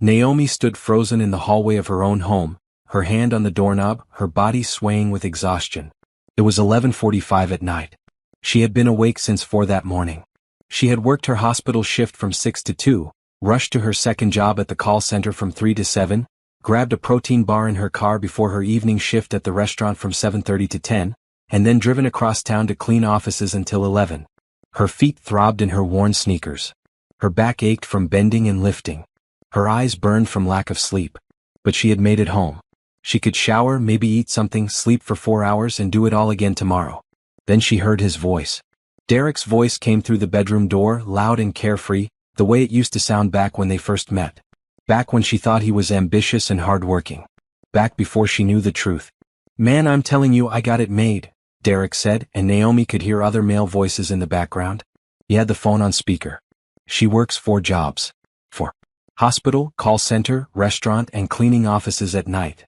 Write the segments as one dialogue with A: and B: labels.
A: Naomi stood frozen in the hallway of her own home, her hand on the doorknob, her body swaying with exhaustion. It was 11:45 at night. She had been awake since 4 that morning. She had worked her hospital shift from 6 to 2, rushed to her second job at the call center from 3 to 7, grabbed a protein bar in her car before her evening shift at the restaurant from 7:30 to 10, and then driven across town to clean offices until 11. Her feet throbbed in her worn sneakers. Her back ached from bending and lifting. Her eyes burned from lack of sleep. But she had made it home. She could shower, maybe eat something, sleep for 4 hours and do it all again tomorrow. Then she heard his voice. Derek's voice came through the bedroom door, loud and carefree, the way it used to sound back when they first met. Back when she thought he was ambitious and hardworking. Back before she knew the truth. "Man, I'm telling you I got it made," Derek said, and Naomi could hear other male voices in the background. He had the phone on speaker. "She works 4 jobs. 4. Hospital, call center, restaurant, and cleaning offices at night."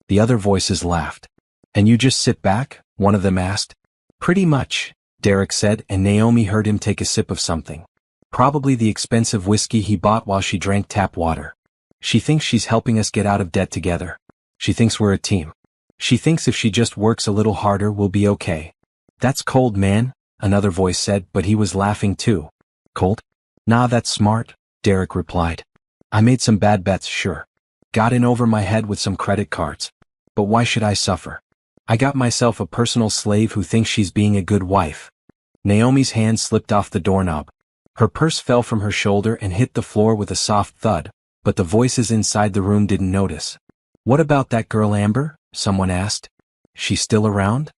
A: The other voices laughed. "And you just sit back?" one of them asked. "Pretty much," Derek said, and Naomi heard him take a sip of something. Probably the expensive whiskey he bought while she drank tap water. "She thinks she's helping us get out of debt together. She thinks we're a team. She thinks if she just works a little harder we'll be okay." "That's cold, man," another voice said, but he was laughing too. "Cold? Nah, that's smart," Derek replied. "I made some bad bets, sure. Got in over my head with some credit cards. But why should I suffer? I got myself a personal slave who thinks she's being a good wife." Naomi's hand slipped off the doorknob. Her purse fell from her shoulder and hit the floor with a soft thud, but the voices inside the room didn't notice. "What about that girl Amber?" someone asked. "She's still around?"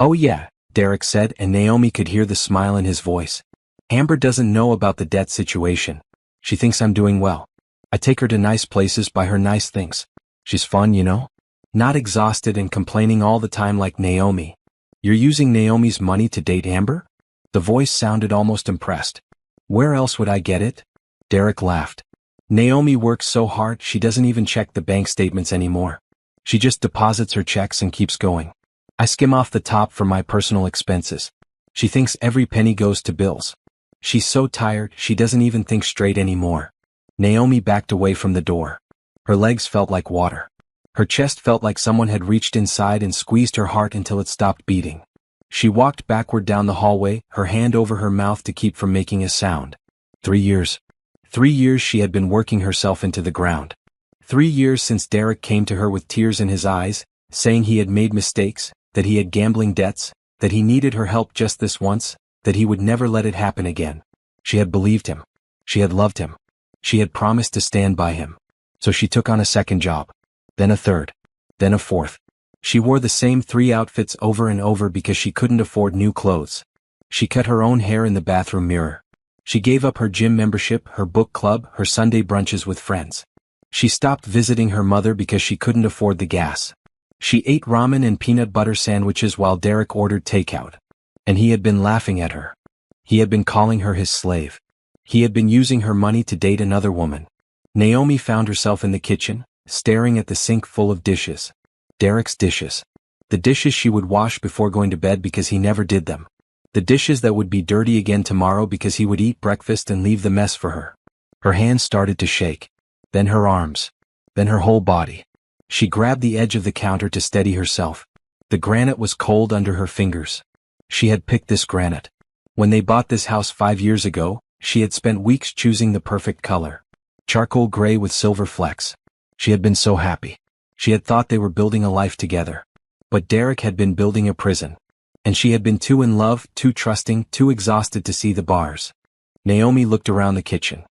A: "Oh yeah," Derek said, and Naomi could hear the smile in his voice. "Amber doesn't know about the debt situation. She thinks I'm doing well. I take her to nice places, buy her nice things. She's fun, you know? Not exhausted and complaining all the time like Naomi." "You're using Naomi's money to date Amber?" The voice sounded almost impressed. "Where else would I get it?" Derek laughed. "Naomi works so hard she doesn't even check the bank statements anymore. She just deposits her checks and keeps going. I skim off the top for my personal expenses. She thinks every penny goes to bills. She's so tired she doesn't even think straight anymore." Naomi backed away from the door. Her legs felt like water. Her chest felt like someone had reached inside and squeezed her heart until it stopped beating. She walked backward down the hallway, her hand over her mouth to keep from making a sound. 3 years. 3 years she had been working herself into the ground. 3 years since Derek came to her with tears in his eyes, saying he had made mistakes, that he had gambling debts, that he needed her help just this once, that he would never let it happen again. She had believed him. She had loved him. She had promised to stand by him. So she took on a second job. Then a third. Then a fourth. She wore the same 3 outfits over and over because she couldn't afford new clothes. She cut her own hair in the bathroom mirror. She gave up her gym membership, her book club, her Sunday brunches with friends. She stopped visiting her mother because she couldn't afford the gas. She ate ramen and peanut butter sandwiches while Derek ordered takeout. And he had been laughing at her. He had been calling her his slave. He had been using her money to date another woman. Naomi found herself in the kitchen, staring at the sink full of dishes. Derek's dishes. The dishes she would wash before going to bed because he never did them. The dishes that would be dirty again tomorrow because he would eat breakfast and leave the mess for her. Her hands started to shake. Then her arms. Then her whole body. She grabbed the edge of the counter to steady herself. The granite was cold under her fingers. She had picked this granite. When they bought this house 5 years ago, she had spent weeks choosing the perfect color. Charcoal gray with silver flecks. She had been so happy. She had thought they were building a life together. But Derek had been building a prison. And she had been too in love, too trusting, too exhausted to see the bars. Naomi looked around the kitchen.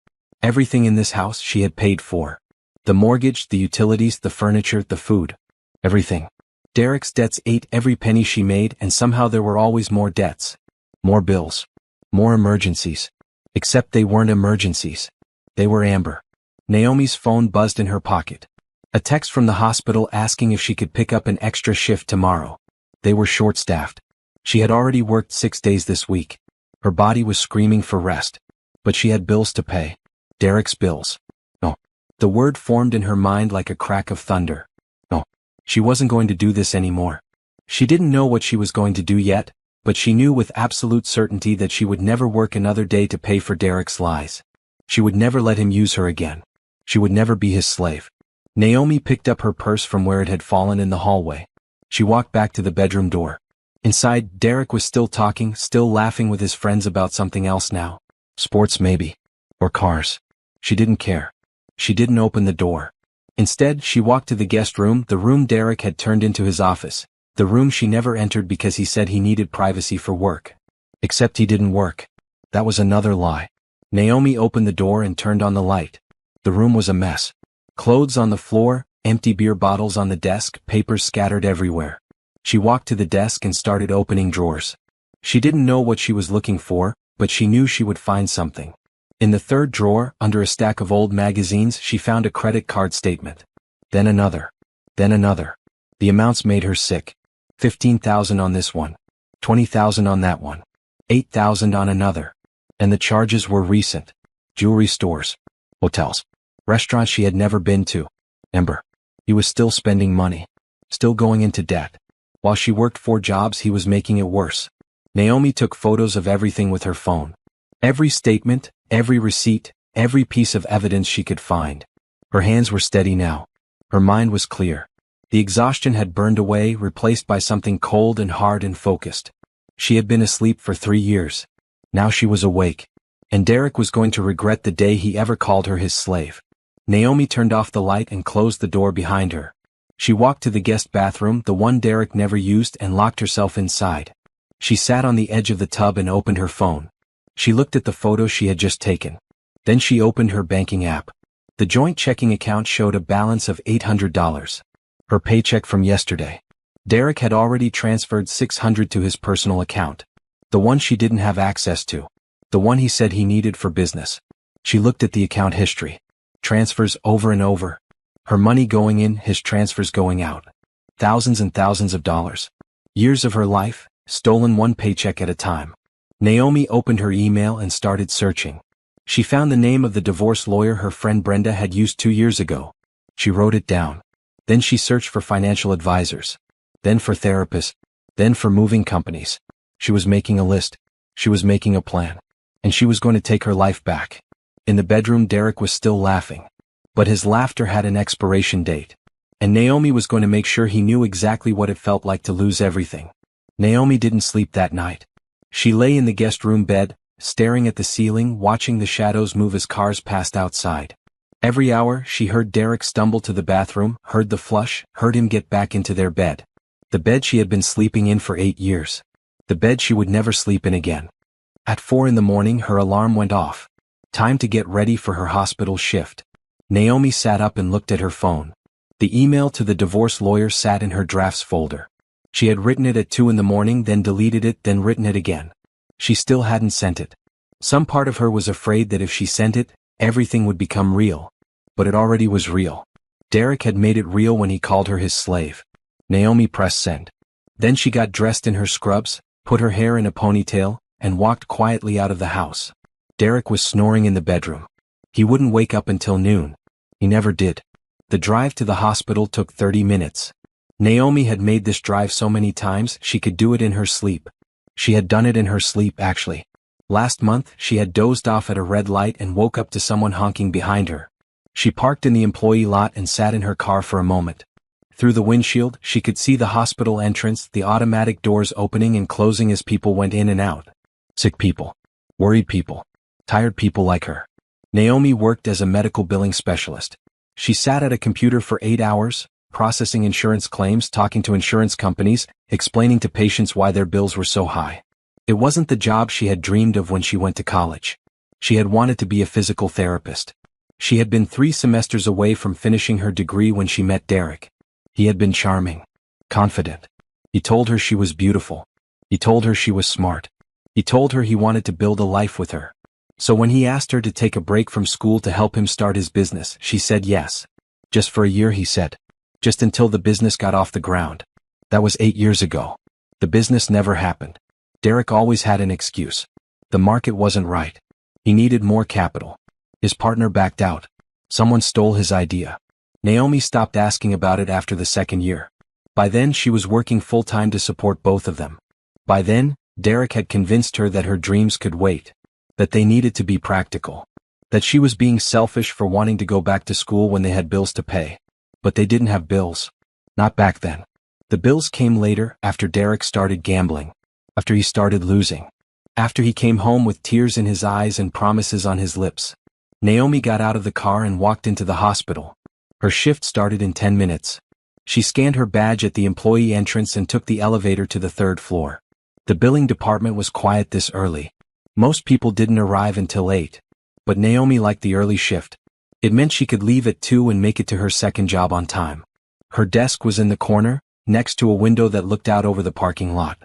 A: Everything in this house she had paid for. The mortgage, the utilities, the furniture, the food. Everything. Derek's debts ate every penny she made, and somehow there were always more debts. More bills. More emergencies. Except they weren't emergencies. They were Amber. Naomi's phone buzzed in her pocket. A text from the hospital asking if she could pick up an extra shift tomorrow. They were short-staffed. She had already worked 6 days this week. Her body was screaming for rest. But she had bills to pay. Derek's bills. No. The word formed in her mind like a crack of thunder. No. She wasn't going to do this anymore. She didn't know what she was going to do yet, but she knew with absolute certainty that she would never work another day to pay for Derek's lies. She would never let him use her again. She would never be his slave. Naomi picked up her purse from where it had fallen in the hallway. She walked back to the bedroom door. Inside, Derek was still talking, still laughing with his friends about something else now. Sports maybe. Or cars. She didn't care. She didn't open the door. Instead, she walked to the guest room, the room Derek had turned into his office. The room she never entered because he said he needed privacy for work. Except he didn't work. That was another lie. Naomi opened the door and turned on the light. The room was a mess. Clothes on the floor, empty beer bottles on the desk, papers scattered everywhere. She walked to the desk and started opening drawers. She didn't know what she was looking for, but she knew she would find something. In the third drawer, under a stack of old magazines, she found a credit card statement. Then another. Then another. The amounts made her sick. $15,000 on this one. $20,000 on that one. $8,000 on another. And the charges were recent. Jewelry stores. Hotels. Restaurants she had never been to. Ember. He was still spending money. Still going into debt. While she worked 4 jobs, he was making it worse. Naomi took photos of everything with her phone. Every statement, every receipt, every piece of evidence she could find. Her hands were steady now. Her mind was clear. The exhaustion had burned away, replaced by something cold and hard and focused. She had been asleep for 3 years. Now she was awake. And Derek was going to regret the day he ever called her his slave. Naomi turned off the light and closed the door behind her. She walked to the guest bathroom, the one Derek never used, and locked herself inside. She sat on the edge of the tub and opened her phone. She looked at the photos she had just taken. Then she opened her banking app. The joint checking account showed a balance of $800. Her paycheck from yesterday. Derek had already transferred $600 to his personal account. The one she didn't have access to. The one he said he needed for business. She looked at the account history. Transfers over and over. Her money going in, his transfers going out. Thousands and thousands of dollars. Years of her life, stolen one paycheck at a time. Naomi opened her email and started searching. She found the name of the divorce lawyer her friend Brenda had used 2 years ago. She wrote it down. Then she searched for financial advisors. Then for therapists. Then for moving companies. She was making a list. She was making a plan. And she was going to take her life back. In the bedroom, Derek was still laughing. But his laughter had an expiration date. And Naomi was going to make sure he knew exactly what it felt like to lose everything. Naomi didn't sleep that night. She lay in the guest room bed, staring at the ceiling, watching the shadows move as cars passed outside. Every hour, she heard Derek stumble to the bathroom, heard the flush, heard him get back into their bed. The bed she had been sleeping in for 8 years. The bed she would never sleep in again. At 4 in the morning, her alarm went off. Time to get ready for her hospital shift. Naomi sat up and looked at her phone. The email to the divorce lawyer sat in her drafts folder. She had written it at 2 in the morning, then deleted it, then written it again. She still hadn't sent it. Some part of her was afraid that if she sent it, everything would become real. But it already was real. Derek had made it real when he called her his slave. Naomi pressed send. Then she got dressed in her scrubs, put her hair in a ponytail, and walked quietly out of the house. Derek was snoring in the bedroom. He wouldn't wake up until noon. He never did. The drive to the hospital took 30 minutes. Naomi had made this drive so many times she could do it in her sleep. She had done it in her sleep, actually. Last month, she had dozed off at a red light and woke up to someone honking behind her. She parked in the employee lot and sat in her car for a moment. Through the windshield, she could see the hospital entrance, the automatic doors opening and closing as people went in and out. Sick people. Worried people. Tired people like her. Naomi worked as a medical billing specialist. She sat at a computer for 8 hours, processing insurance claims, talking to insurance companies, explaining to patients why their bills were so high. It wasn't the job she had dreamed of when she went to college. She had wanted to be a physical therapist. She had been 3 semesters away from finishing her degree when she met Derek. He had been charming. Confident. He told her she was beautiful. He told her she was smart. He told her he wanted to build a life with her. So when he asked her to take a break from school to help him start his business, she said yes. Just for a year, he said. Just until the business got off the ground. That was 8 years ago. The business never happened. Derek always had an excuse. The market wasn't right. He needed more capital. His partner backed out. Someone stole his idea. Naomi stopped asking about it after the 2nd year. By then, she was working full-time to support both of them. By then, Derek had convinced her that her dreams could wait. That they needed to be practical. That she was being selfish for wanting to go back to school when they had bills to pay. But they didn't have bills. Not back then. The bills came later, after Derek started gambling. After he started losing. After he came home with tears in his eyes and promises on his lips. Naomi got out of the car and walked into the hospital. Her shift started in 10 minutes. She scanned her badge at the employee entrance and took the elevator to the 3rd floor. The billing department was quiet this early. Most people didn't arrive until 8. But Naomi liked the early shift. It meant she could leave at 2 and make it to her second job on time. Her desk was in the corner, next to a window that looked out over the parking lot.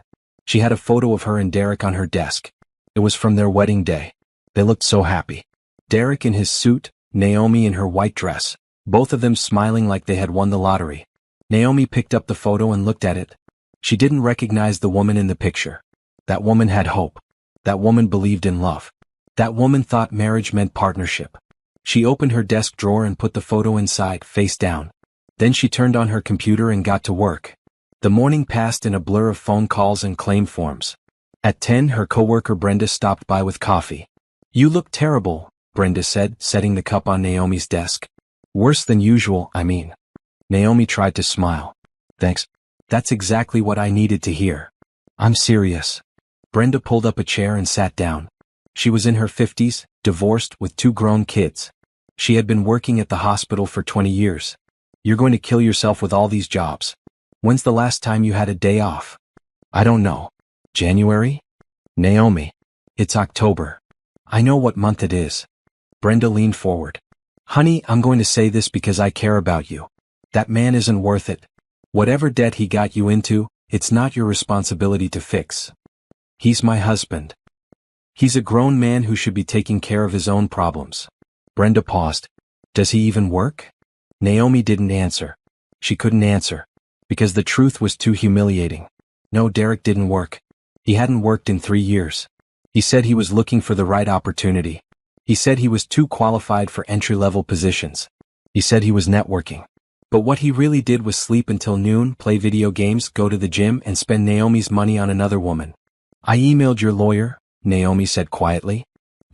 A: She had a photo of her and Derek on her desk. It was from their wedding day. They looked so happy. Derek in his suit, Naomi in her white dress, both of them smiling like they had won the lottery. Naomi picked up the photo and looked at it. She didn't recognize the woman in the picture. That woman had hope. That woman believed in love. That woman thought marriage meant partnership. She opened her desk drawer and put the photo inside, face down. Then she turned on her computer and got to work. The morning passed in a blur of phone calls and claim forms. At 10, her coworker Brenda stopped by with coffee. "You look terrible," Brenda said, setting the cup on Naomi's desk. "Worse than usual, I mean." Naomi tried to smile. "Thanks. That's exactly what I needed to hear. I'm serious." Brenda pulled up a chair and sat down. She was in her 50s, divorced, with 2 grown kids. She had been working at the hospital for 20 years. "You're going to kill yourself with all these jobs. When's the last time you had a day off?" "I don't know. January?" "Naomi. It's October. I know what month it is." Brenda leaned forward. "Honey, I'm going to say this because I care about you. That man isn't worth it. Whatever debt he got you into, it's not your responsibility to fix. He's my husband. He's a grown man who should be taking care of his own problems." Brenda paused. "Does he even work?" Naomi didn't answer. She couldn't answer. Because the truth was too humiliating. No, Derek didn't work. He hadn't worked in 3 years. He said he was looking for the right opportunity. He said he was too qualified for entry-level positions. He said he was networking. But what he really did was sleep until noon, play video games, go to the gym, and spend Naomi's money on another woman. "I emailed your lawyer," Naomi said quietly.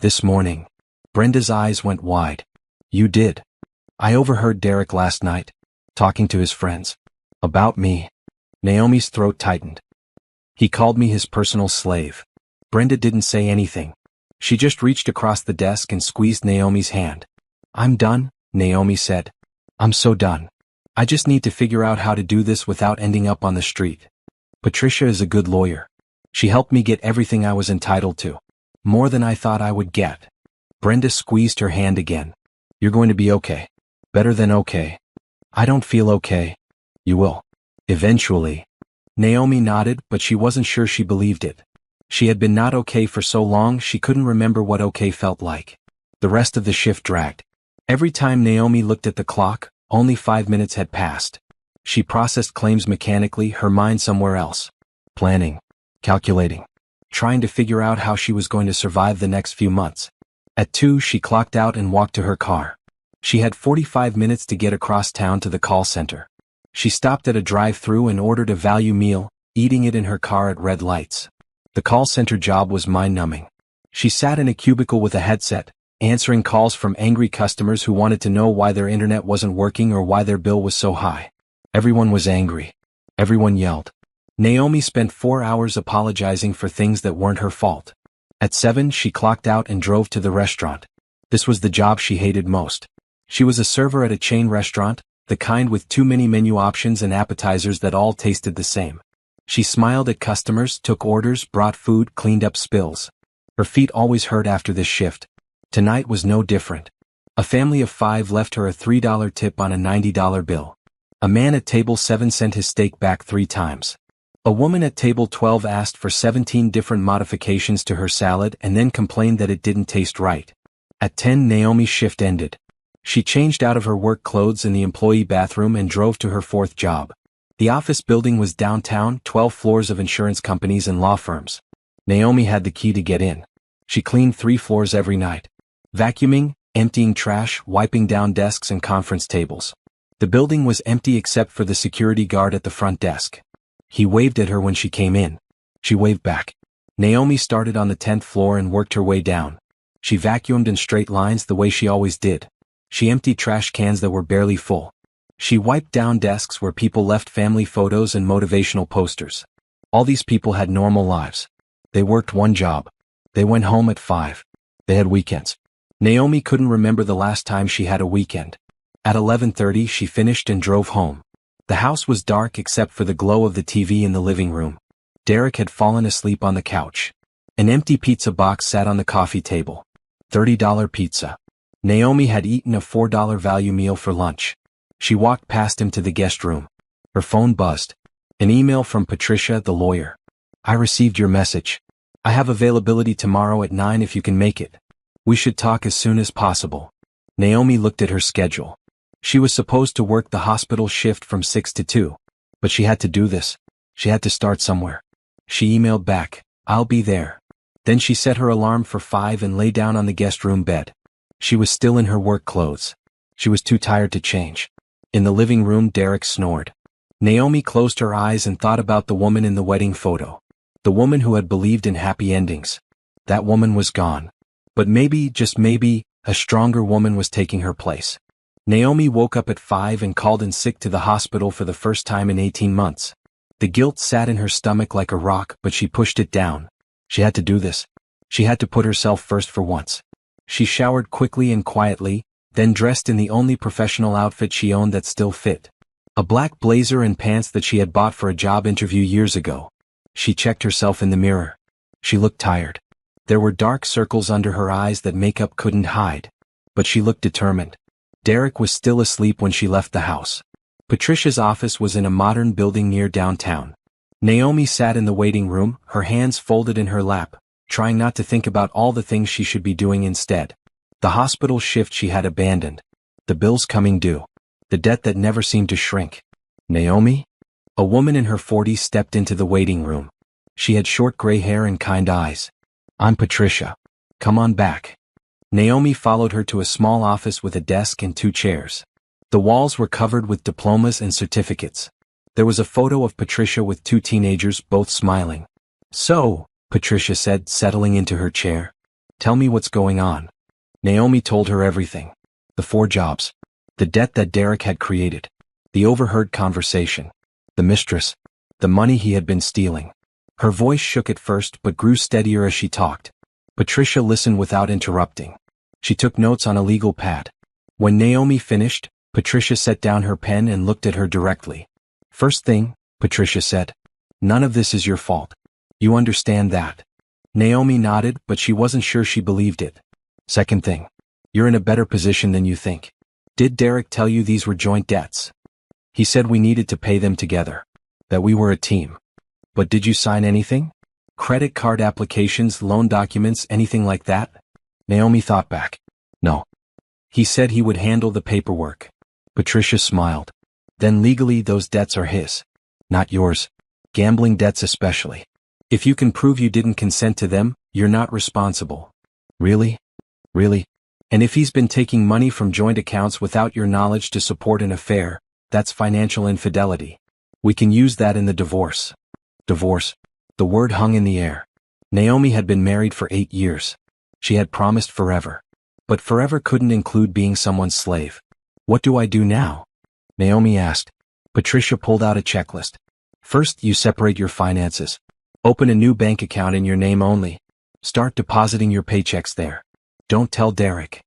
A: "This morning." Brenda's eyes went wide. "You did?" "I overheard Derek last night, talking to his friends. About me." Naomi's throat tightened. "He called me his personal slave." Brenda didn't say anything. She just reached across the desk and squeezed Naomi's hand. "I'm done," Naomi said. "I'm so done. I just need to figure out how to do this without ending up on the street. Patricia is a good lawyer. She helped me get everything I was entitled to. More than I thought I would get." Brenda squeezed her hand again. "You're going to be okay. Better than okay." "I don't feel okay." "You will. Eventually." Naomi nodded, but she wasn't sure she believed it. She had been not okay for so long she couldn't remember what okay felt like. The rest of the shift dragged. Every time Naomi looked at the clock, only 5 minutes had passed. She processed claims mechanically, her mind somewhere else. Planning. Calculating. Trying to figure out how she was going to survive the next few months. At 2, she clocked out and walked to her car. She had 45 minutes to get across town to the call center. She stopped at a drive-thru and ordered a value meal, eating it in her car at red lights. The call center job was mind-numbing. She sat in a cubicle with a headset, answering calls from angry customers who wanted to know why their internet wasn't working or why their bill was so high. Everyone was angry. Everyone yelled. Naomi spent 4 hours apologizing for things that weren't her fault. At 7, she clocked out and drove to the restaurant. This was the job she hated most. She was a server at a chain restaurant, the kind with too many menu options and appetizers that all tasted the same. She smiled at customers, took orders, brought food, cleaned up spills. Her feet always hurt after this shift. Tonight was no different. A family of 5 left her a $3 tip on a $90 bill. A man at table 7 sent his steak back 3 times. A woman at table 12 asked for 17 different modifications to her salad and then complained that it didn't taste right. At 10, Naomi's shift ended. She changed out of her work clothes in the employee bathroom and drove to her 4th job. The office building was downtown, 12 floors of insurance companies and law firms. Naomi had the key to get in. She cleaned 3 floors every night. Vacuuming, emptying trash, wiping down desks and conference tables. The building was empty except for the security guard at the front desk. He waved at her when she came in. She waved back. Naomi started on the 10th floor and worked her way down. She vacuumed in straight lines the way she always did. She emptied trash cans that were barely full. She wiped down desks where people left family photos and motivational posters. All these people had normal lives. They worked one job. They went home at 5. They had weekends. Naomi couldn't remember the last time she had a weekend. At 11:30 she finished and drove home. The house was dark except for the glow of the TV in the living room. Derek had fallen asleep on the couch. An empty pizza box sat on the coffee table. $30 pizza. Naomi had eaten a $4 value meal for lunch. She walked past him to the guest room. Her phone buzzed. An email from Patricia, the lawyer. I received your message. I have availability tomorrow at 9 if you can make it. We should talk as soon as possible. Naomi looked at her schedule. She was supposed to work the hospital shift from 6 to 2. But she had to do this. She had to start somewhere. She emailed back, I'll be there. Then she set her alarm for 5 and lay down on the guest room bed. She was still in her work clothes. She was too tired to change. In the living room, Derek snored. Naomi closed her eyes and thought about the woman in the wedding photo. The woman who had believed in happy endings. That woman was gone. But maybe, just maybe, a stronger woman was taking her place. Naomi woke up at 5 and called in sick to the hospital for the first time in 18 months. The guilt sat in her stomach like a rock, but she pushed it down. She had to do this. She had to put herself first for once. She showered quickly and quietly, then dressed in the only professional outfit she owned that still fit. A black blazer and pants that she had bought for a job interview years ago. She checked herself in the mirror. She looked tired. There were dark circles under her eyes that makeup couldn't hide. But she looked determined. Derek was still asleep when she left the house. Patricia's office was in a modern building near downtown. Naomi sat in the waiting room, her hands folded in her lap, trying not to think about all the things she should be doing instead. The hospital shift she had abandoned. The bills coming due. The debt that never seemed to shrink. Naomi? A woman in her 40s stepped into the waiting room. She had short gray hair and kind eyes. I'm Patricia. Come on back. Naomi followed her to a small office with a desk and 2 chairs. The walls were covered with diplomas and certificates. There was a photo of Patricia with 2 teenagers, both smiling. So, Patricia said, settling into her chair. Tell me what's going on. Naomi told her everything. The 4 jobs. The debt that Derek had created. The overheard conversation. The mistress. The money he had been stealing. Her voice shook at first but grew steadier as she talked. Patricia listened without interrupting. She took notes on a legal pad. When Naomi finished, Patricia set down her pen and looked at her directly. First thing, Patricia said. None of this is your fault. You understand that? Naomi nodded, but she wasn't sure she believed it. Second thing. You're in a better position than you think. Did Derek tell you these were joint debts? He said we needed to pay them together. That we were a team. But did you sign anything? Credit card applications, loan documents, anything like that? Naomi thought back. No. He said he would handle the paperwork. Patricia smiled. Then legally those debts are his. Not yours. Gambling debts especially. If you can prove you didn't consent to them, you're not responsible. Really? Really? And if he's been taking money from joint accounts without your knowledge to support an affair, that's financial infidelity. We can use that in the divorce. Divorce. The word hung in the air. Naomi had been married for 8 years. She had promised forever. But forever couldn't include being someone's slave. What do I do now? Naomi asked. Patricia pulled out a checklist. First, you separate your finances. Open a new bank account in your name only. Start depositing your paychecks there. Don't tell Derek.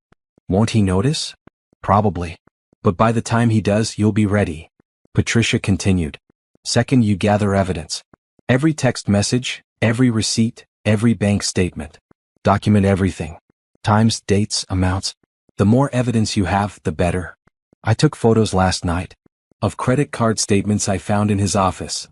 A: Won't he notice? Probably. But by the time he does, you'll be ready. Patricia continued. Second, you gather evidence. Every text message, every receipt, every bank statement. Document everything. Times, dates, amounts. The more evidence you have, the better. I took photos last night. Of credit card statements I found in his office.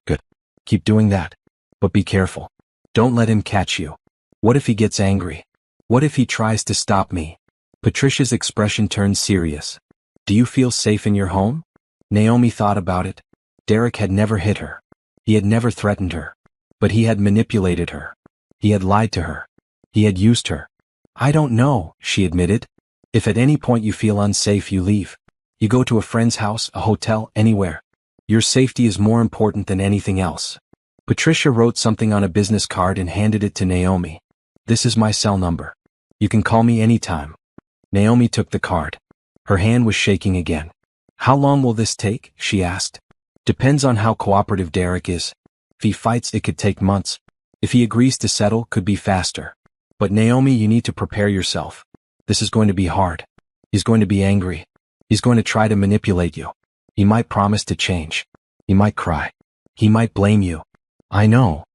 A: Good. Keep doing that. But be careful. Don't let him catch you. What if he gets angry? What if he tries to stop me? Patricia's expression turned serious. Do you feel safe in your home? Naomi thought about it. Derek had never hit her. He had never threatened her. But he had manipulated her. He had lied to her. He had used her. I don't know, she admitted. If at any point you feel unsafe, you leave. You go to a friend's house, a hotel, anywhere. Your safety is more important than anything else. Patricia wrote something on a business card and handed it to Naomi. This is my cell number. You can call me anytime. Naomi took the card. Her hand was shaking again. How long will this take? She asked. Depends on how cooperative Derek is. If he fights, it could take months. If he agrees to settle, could be faster. But Naomi, you need to prepare yourself. This is going to be hard. He's going to be angry. He's going to try to manipulate you. He might promise to change. He might cry. He might blame you. I know.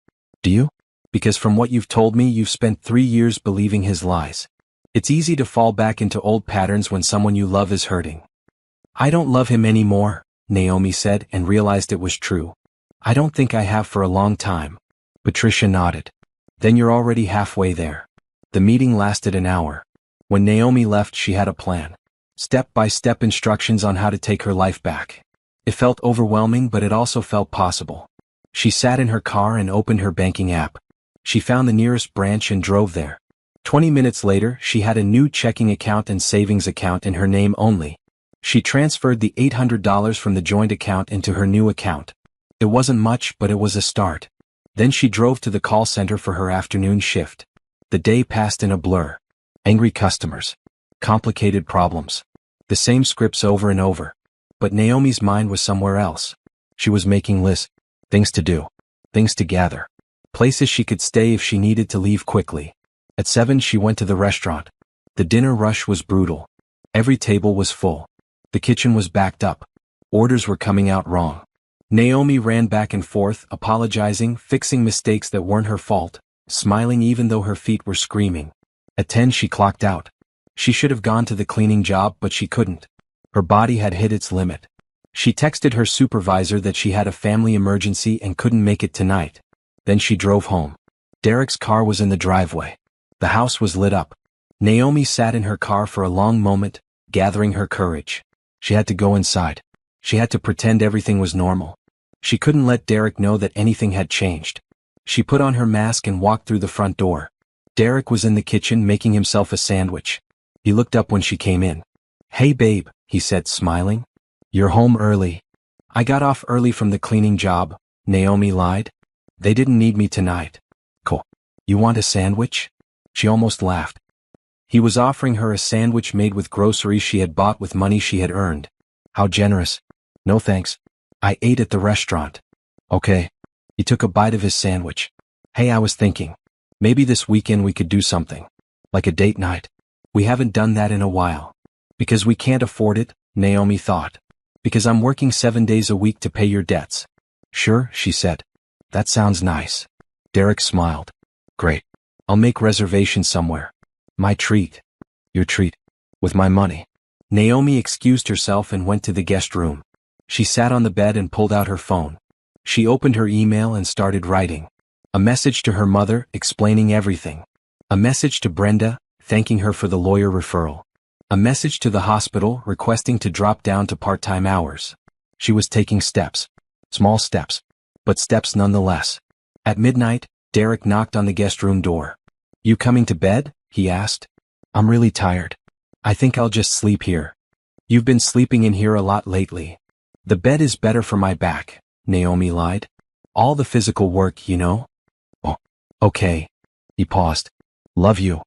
A: Do you? Because from what you've told me, you've spent 3 years believing his lies. It's easy to fall back into old patterns when someone you love is hurting. I don't love him anymore, Naomi said, and realized it was true. I don't think I have for a long time. Patricia nodded. Then you're already halfway there. The meeting lasted an hour. When Naomi left, she had a plan. Step-by-step instructions on how to take her life back. It felt overwhelming, but it also felt possible. She sat in her car and opened her banking app. She found the nearest branch and drove there. 20 minutes later, she had a new checking account and savings account in her name only. She transferred the $800 from the joint account into her new account. It wasn't much, but it was a start. Then she drove to the call center for her afternoon shift. The day passed in a blur. Angry customers. Complicated problems. The same scripts over and over. But Naomi's mind was somewhere else. She was making lists. Things to do. Things to gather. Places she could stay if she needed to leave quickly. At 7 she went to the restaurant. The dinner rush was brutal. Every table was full. The kitchen was backed up. Orders were coming out wrong. Naomi ran back and forth, apologizing, fixing mistakes that weren't her fault, smiling even though her feet were screaming. At 10 she clocked out. She should have gone to the cleaning job, but she couldn't. Her body had hit its limit. She texted her supervisor that she had a family emergency and couldn't make it tonight. Then she drove home. Derek's car was in the driveway. The house was lit up. Naomi sat in her car for a long moment, gathering her courage. She had to go inside. She had to pretend everything was normal. She couldn't let Derek know that anything had changed. She put on her mask and walked through the front door. Derek was in the kitchen making himself a sandwich. He looked up when she came in. Hey babe, he said, smiling. You're home early. I got off early from the cleaning job, Naomi lied. They didn't need me tonight. Cool. You want a sandwich? She almost laughed. He was offering her a sandwich made with groceries she had bought with money she had earned. How generous. No thanks. I ate at the restaurant. Okay. He took a bite of his sandwich. Hey, I was thinking. Maybe this weekend we could do something. Like a date night. We haven't done that in a while. Because we can't afford it, Naomi thought. Because I'm working 7 days a week to pay your debts. Sure, she said. That sounds nice. Derek smiled. Great. I'll make reservations somewhere. My treat. Your treat. With my money. Naomi excused herself and went to the guest room. She sat on the bed and pulled out her phone. She opened her email and started writing. A message to her mother, explaining everything. A message to Brenda, thanking her for the lawyer referral. A message to the hospital, requesting to drop down to part-time hours. She was taking steps. Small steps. But steps nonetheless. At midnight, Derek knocked on the guest room door. You coming to bed? He asked. I'm really tired. I think I'll just sleep here. You've been sleeping in here a lot lately. The bed is better for my back, Naomi lied. All the physical work, you know? Oh, okay. He paused. Love you.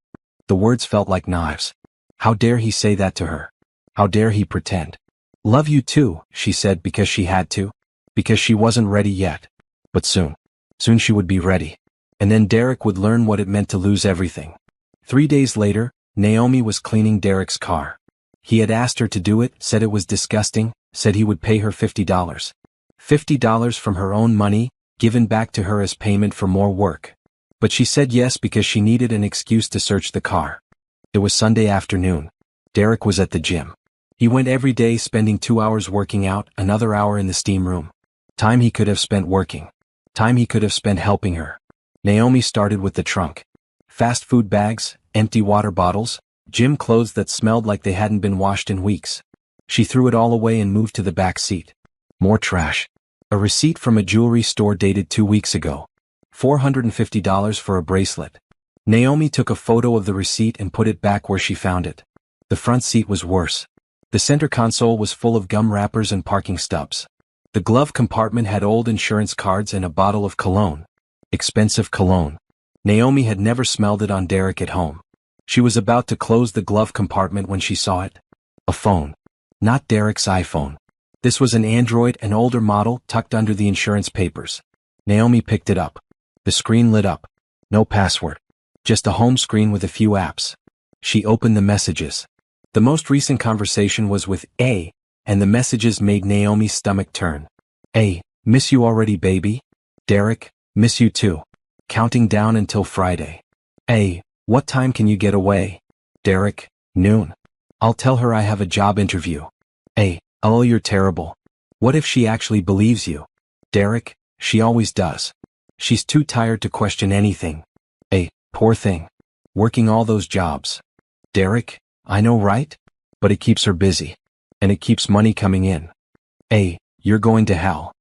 A: The words felt like knives. How dare he say that to her? How dare he pretend? Love you too, she said because she had to. Because she wasn't ready yet. But soon. Soon she would be ready. And then Derek would learn what it meant to lose everything. 3 days later, Naomi was cleaning Derek's car. He had asked her to do it, said it was disgusting, said he would pay her $50. $50 from her own money, given back to her as payment for more work. But she said yes because she needed an excuse to search the car. It was Sunday afternoon. Derek was at the gym. He went every day, spending 2 hours working out, another hour in the steam room. Time he could have spent working. Time he could have spent helping her. Naomi started with the trunk. Fast food bags, empty water bottles, gym clothes that smelled like they hadn't been washed in weeks. She threw it all away and moved to the back seat. More trash. A receipt from a jewelry store dated 2 weeks ago. $450 for a bracelet. Naomi took a photo of the receipt and put it back where she found it. The front seat was worse. The center console was full of gum wrappers and parking stubs. The glove compartment had old insurance cards and a bottle of cologne. Expensive cologne. Naomi had never smelled it on Derek at home. She was about to close the glove compartment when she saw it. A phone. Not Derek's iPhone. This was an Android, an older model, tucked under the insurance papers. Naomi picked it up. The screen lit up. No password. Just a home screen with a few apps. She opened the messages. The most recent conversation was with A, and the messages made Naomi's stomach turn. A, miss you already, baby? Derek, miss you too. Counting down until Friday. A, what time can you get away? Derek, noon. I'll tell her I have a job interview. A, oh, you're terrible. What if she actually believes you? Derek, she always does. She's too tired to question anything. A, poor thing. Working all those jobs. Derek, I know, right? But it keeps her busy. And it keeps money coming in. A, you're going to hell.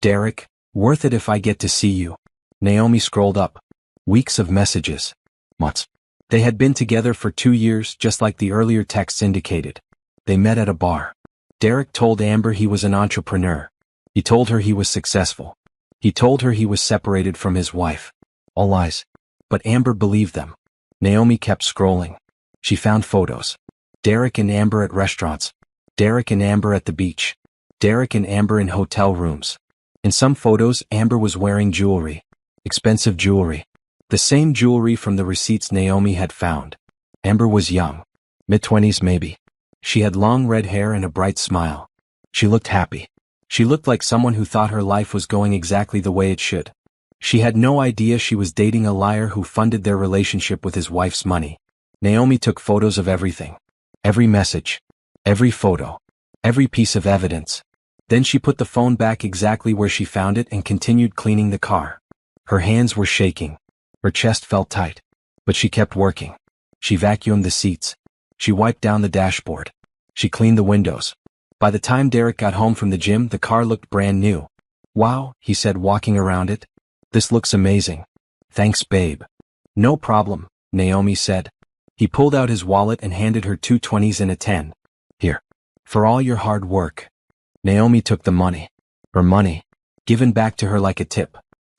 A: Derek, worth it if I get to see you. Naomi scrolled up. Weeks of messages. Months. They had been together for 2 years, just like the earlier texts indicated. They met at a bar. Derek told Amber he was an entrepreneur. He told her he was successful. He told her he was separated from his wife. All lies. But Amber believed them. Naomi kept scrolling. She found photos. Derek and Amber at restaurants. Derek and Amber at the beach. Derek and Amber in hotel rooms. In some photos, Amber was wearing jewelry. Expensive jewelry. The same jewelry from the receipts Naomi had found. Amber was young. Mid-20s maybe. She had long red hair and a bright smile. She looked happy. She looked like someone who thought her life was going exactly the way it should. She had no idea she was dating a liar who funded their relationship with his wife's money. Naomi took photos of everything. Every message. Every photo. Every piece of evidence. Then she put the phone back exactly where she found it and continued cleaning the car. Her hands were shaking. Her chest felt tight. But she kept working. She vacuumed the seats. She wiped down the dashboard. She cleaned the windows. By the time Derek got home from the gym, the car looked brand new. Wow, he said, walking around it. This looks amazing. Thanks, babe. No problem, Naomi said. He pulled out his wallet and handed her 2 20s and a 10. Here. For all your hard work. Naomi took the money. Her money. Given back to her like a tip.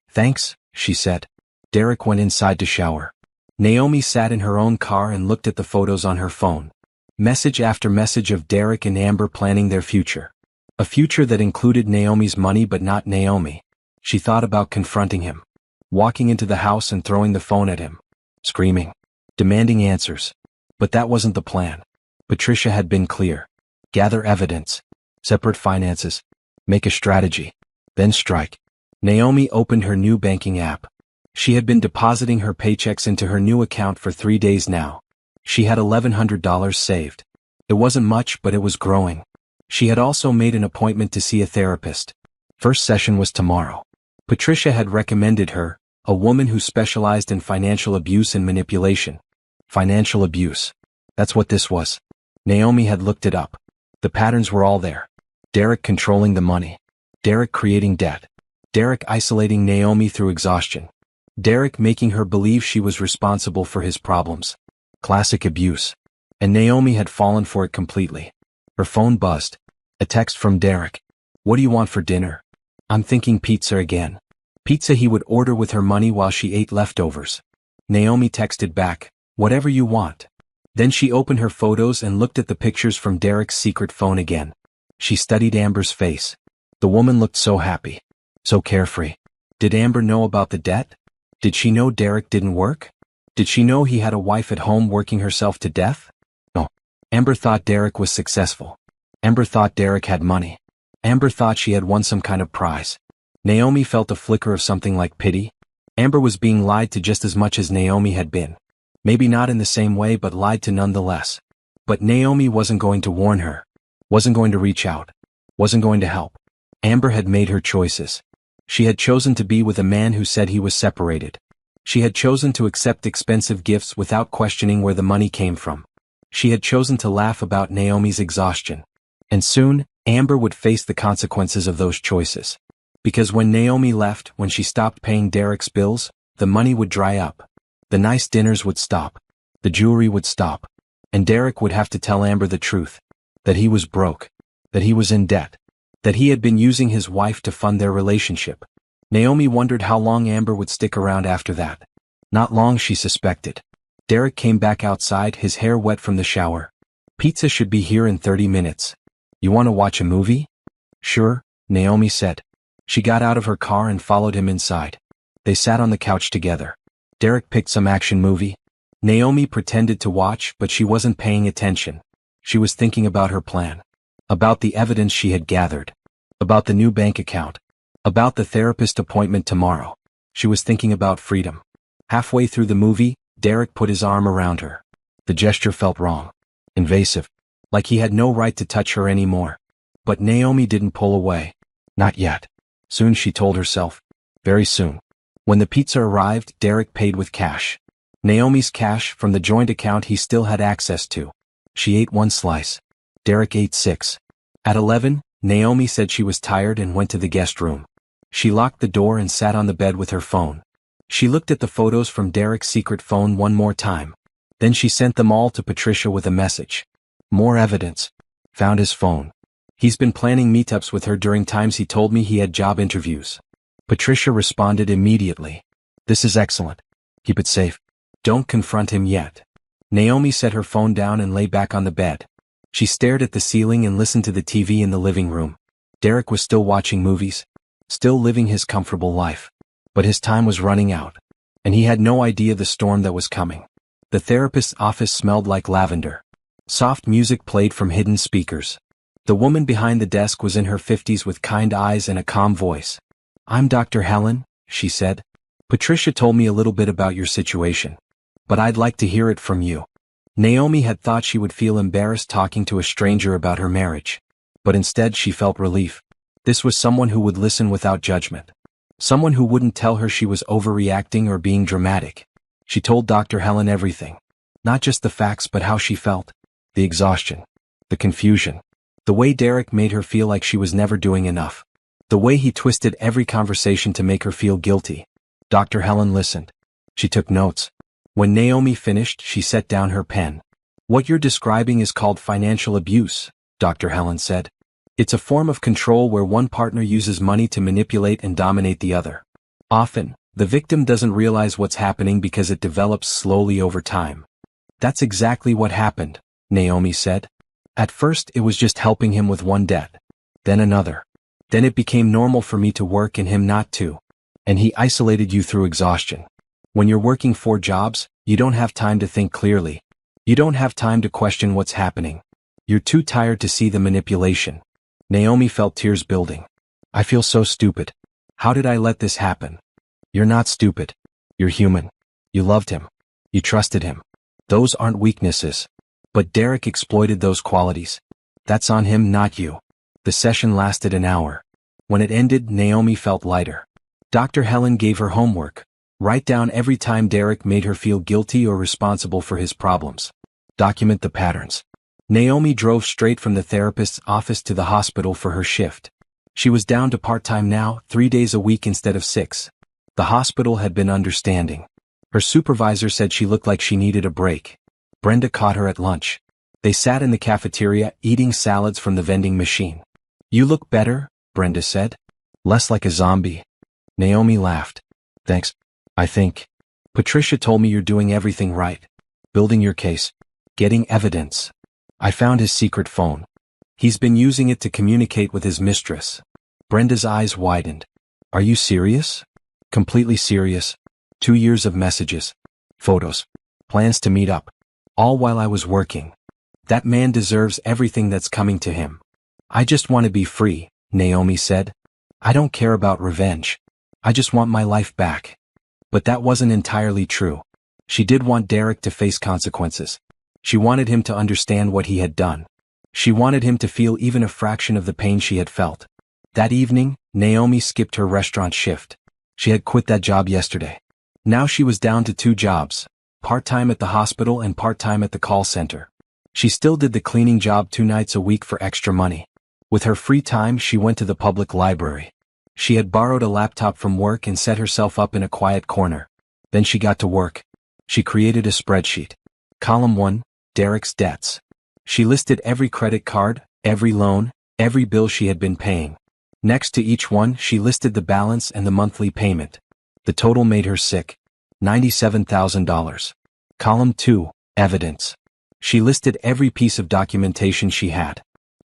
A: Thanks, she said. Derek went inside to shower. Naomi sat in her own car and looked at the photos on her phone. Message after message of Derek and Amber planning their future. A future that included Naomi's money but not Naomi. She thought about confronting him. Walking into the house and throwing the phone at him. Screaming. Demanding answers. But that wasn't the plan. Patricia had been clear. Gather evidence. Separate finances. Make a strategy. Then strike. Naomi opened her new banking app. She had been depositing her paychecks into her new account for 3 days now. She had $1,100 saved. It wasn't much, but it was growing. She had also made an appointment to see a therapist. First session was tomorrow. Patricia had recommended her, a woman who specialized in financial abuse and manipulation. Financial abuse. That's what this was. Naomi had looked it up. The patterns were all there. Derek controlling the money. Derek creating debt. Derek isolating Naomi through exhaustion. Derek making her believe she was responsible for his problems. Classic abuse. And Naomi had fallen for it completely. Her phone buzzed. A text from Derek. What do you want for dinner? I'm thinking pizza again. Pizza he would order with her money while she ate leftovers. Naomi texted back, whatever you want. Then she opened her photos and looked at the pictures from Derek's secret phone again. She studied Amber's face. The woman looked so happy. So carefree. Did Amber know about the debt? Did she know Derek didn't work? Did she know he had a wife at home working herself to death? No. Amber thought Derek was successful. Amber thought Derek had money. Amber thought she had won some kind of prize. Naomi felt a flicker of something like pity. Amber was being lied to just as much as Naomi had been. Maybe not in the same way, but lied to nonetheless. But Naomi wasn't going to warn her. Wasn't going to reach out. Wasn't going to help. Amber had made her choices. She had chosen to be with a man who said he was separated. She had chosen to accept expensive gifts without questioning where the money came from. She had chosen to laugh about Naomi's exhaustion. And soon, Amber would face the consequences of those choices. Because when Naomi left, when she stopped paying Derek's bills, the money would dry up. The nice dinners would stop. The jewelry would stop. And Derek would have to tell Amber the truth. That he was broke. That he was in debt. That he had been using his wife to fund their relationship. Naomi wondered how long Amber would stick around after that. Not long, she suspected. Derek came back outside, his hair wet from the shower. Pizza should be here in 30 minutes. You want to watch a movie? Sure, Naomi said. She got out of her car and followed him inside. They sat on the couch together. Derek picked some action movie. Naomi pretended to watch, but she wasn't paying attention. She was thinking about her plan. About the evidence she had gathered. About the new bank account. About the therapist appointment tomorrow. She was thinking about freedom. Halfway through the movie, Derek put his arm around her. The gesture felt wrong. Invasive. Like he had no right to touch her anymore. But Naomi didn't pull away. Not yet. Soon, she told herself. Very soon. When the pizza arrived, Derek paid with cash. Naomi's cash from the joint account he still had access to. She ate 1 slice. Derek ate 6. At 11, Naomi said she was tired and went to the guest room. She locked the door and sat on the bed with her phone. She looked at the photos from Derek's secret phone one more time. Then she sent them all to Patricia with a message. More evidence. Found his phone. He's been planning meetups with her during times he told me he had job interviews. Patricia responded immediately. This is excellent. Keep it safe. Don't confront him yet. Naomi set her phone down and lay back on the bed. She stared at the ceiling and listened to the TV in the living room. Derek was still watching movies. Still living his comfortable life. But his time was running out. And he had no idea the storm that was coming. The therapist's office smelled like lavender. Soft music played from hidden speakers. The woman behind the desk was in her 50s with kind eyes and a calm voice. I'm Dr. Helen, she said. Patricia told me a little bit about your situation. But I'd like to hear it from you. Naomi had thought she would feel embarrassed talking to a stranger about her marriage. But instead she felt relief. This was someone who would listen without judgment. Someone who wouldn't tell her she was overreacting or being dramatic. She told Dr. Helen everything. Not just the facts but how she felt. The exhaustion. The confusion. The way Derek made her feel like she was never doing enough. The way he twisted every conversation to make her feel guilty. Dr. Helen listened. She took notes. When Naomi finished, she set down her pen. What you're describing is called financial abuse, Dr. Helen said. It's a form of control where one partner uses money to manipulate and dominate the other. Often, the victim doesn't realize what's happening because it develops slowly over time. That's exactly what happened, Naomi said. At first it was just helping him with one debt. Then another. Then it became normal for me to work and him not to. And he isolated you through exhaustion. When you're working 4 jobs, you don't have time to think clearly. You don't have time to question what's happening. You're too tired to see the manipulation. Naomi felt tears building. I feel so stupid. How did I let this happen? You're not stupid. You're human. You loved him. You trusted him. Those aren't weaknesses. But Derek exploited those qualities. That's on him, not you. The session lasted an hour. When it ended, Naomi felt lighter. Dr. Helen gave her homework. Write down every time Derek made her feel guilty or responsible for his problems. Document the patterns. Naomi drove straight from the therapist's office to the hospital for her shift. She was down to part-time now, 3 days a week instead of 6. The hospital had been understanding. Her supervisor said she looked like she needed a break. Brenda caught her at lunch. They sat in the cafeteria, eating salads from the vending machine. You look better, Brenda said. Less like a zombie. Naomi laughed. Thanks. I think. Patricia told me you're doing everything right. Building your case. Getting evidence. I found his secret phone. He's been using it to communicate with his mistress. Brenda's eyes widened. Are you serious? Completely serious. 2 years of messages. Photos. Plans to meet up. All while I was working. That man deserves everything that's coming to him. I just want to be free, Naomi said. I don't care about revenge. I just want my life back. But that wasn't entirely true. She did want Derek to face consequences. She wanted him to understand what he had done. She wanted him to feel even a fraction of the pain she had felt. That evening, Naomi skipped her restaurant shift. She had quit that job yesterday. Now she was down to 2 jobs. Part-time at the hospital and part-time at the call center. She still did the cleaning job 2 nights a week for extra money. With her free time, she went to the public library. She had borrowed a laptop from work and set herself up in a quiet corner. Then she got to work. She created a spreadsheet. Column 1, Derek's debts. She listed every credit card, every loan, every bill she had been paying. Next to each one, she listed the balance and the monthly payment. The total made her sick. $97,000. Column 2, Evidence. She listed every piece of documentation she had.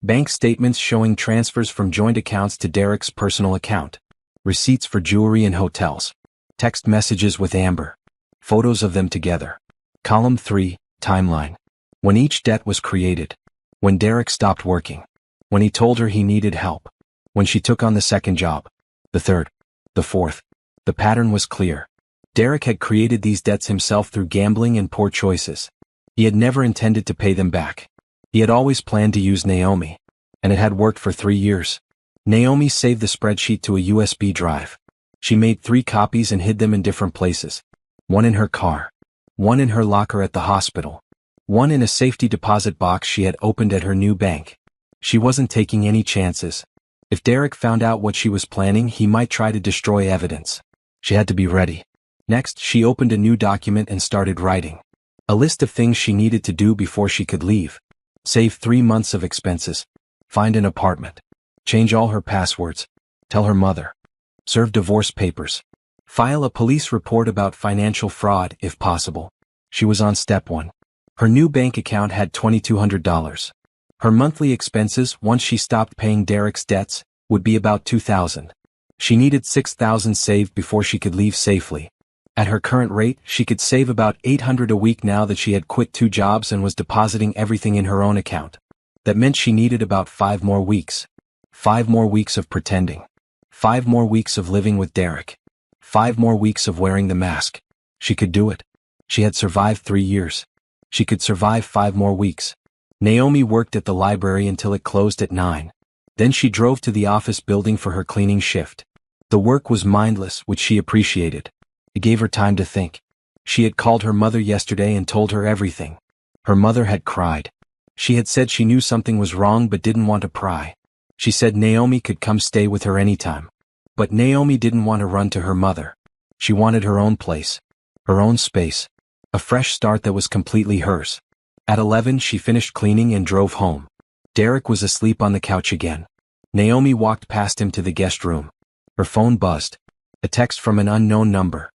A: Bank statements showing transfers from joint accounts to Derek's personal account. Receipts for jewelry and hotels. Text messages with Amber. Photos of them together. Column 3, Timeline. When each debt was created. When Derek stopped working. When he told her he needed help. When she took on the second job. The third. The fourth. The pattern was clear. Derek had created these debts himself through gambling and poor choices. He had never intended to pay them back. He had always planned to use Naomi. And it had worked for 3 years. Naomi saved the spreadsheet to a USB drive. She made 3 copies and hid them in different places. One in her car. One in her locker at the hospital. One in a safety deposit box she had opened at her new bank. She wasn't taking any chances. If Derek found out what she was planning, he might try to destroy evidence. She had to be ready. Next, she opened a new document and started writing. A list of things she needed to do before she could leave. Save 3 months of expenses. Find an apartment. Change all her passwords. Tell her mother. Serve divorce papers. File a police report about financial fraud, if possible. She was on step 1. Her new bank account had $2,200. Her monthly expenses, once she stopped paying Derek's debts, would be about $2,000. She needed $6,000 saved before she could leave safely. At her current rate, she could save about $800 a week now that she had quit 2 jobs and was depositing everything in her own account. That meant she needed about 5 more weeks. 5 more weeks of pretending. 5 more weeks of living with Derek. 5 more weeks of wearing the mask. She could do it. She had survived 3 years. She could survive 5 more weeks. Naomi worked at the library until it closed at 9. Then she drove to the office building for her cleaning shift. The work was mindless, which she appreciated. It gave her time to think. She had called her mother yesterday and told her everything. Her mother had cried. She had said she knew something was wrong but didn't want to pry. She said Naomi could come stay with her anytime. But Naomi didn't want to run to her mother. She wanted her own place. Her own space. A fresh start that was completely hers. At 11 she finished cleaning and drove home. Derek was asleep on the couch again. Naomi walked past him to the guest room. Her phone buzzed. A text from an unknown number.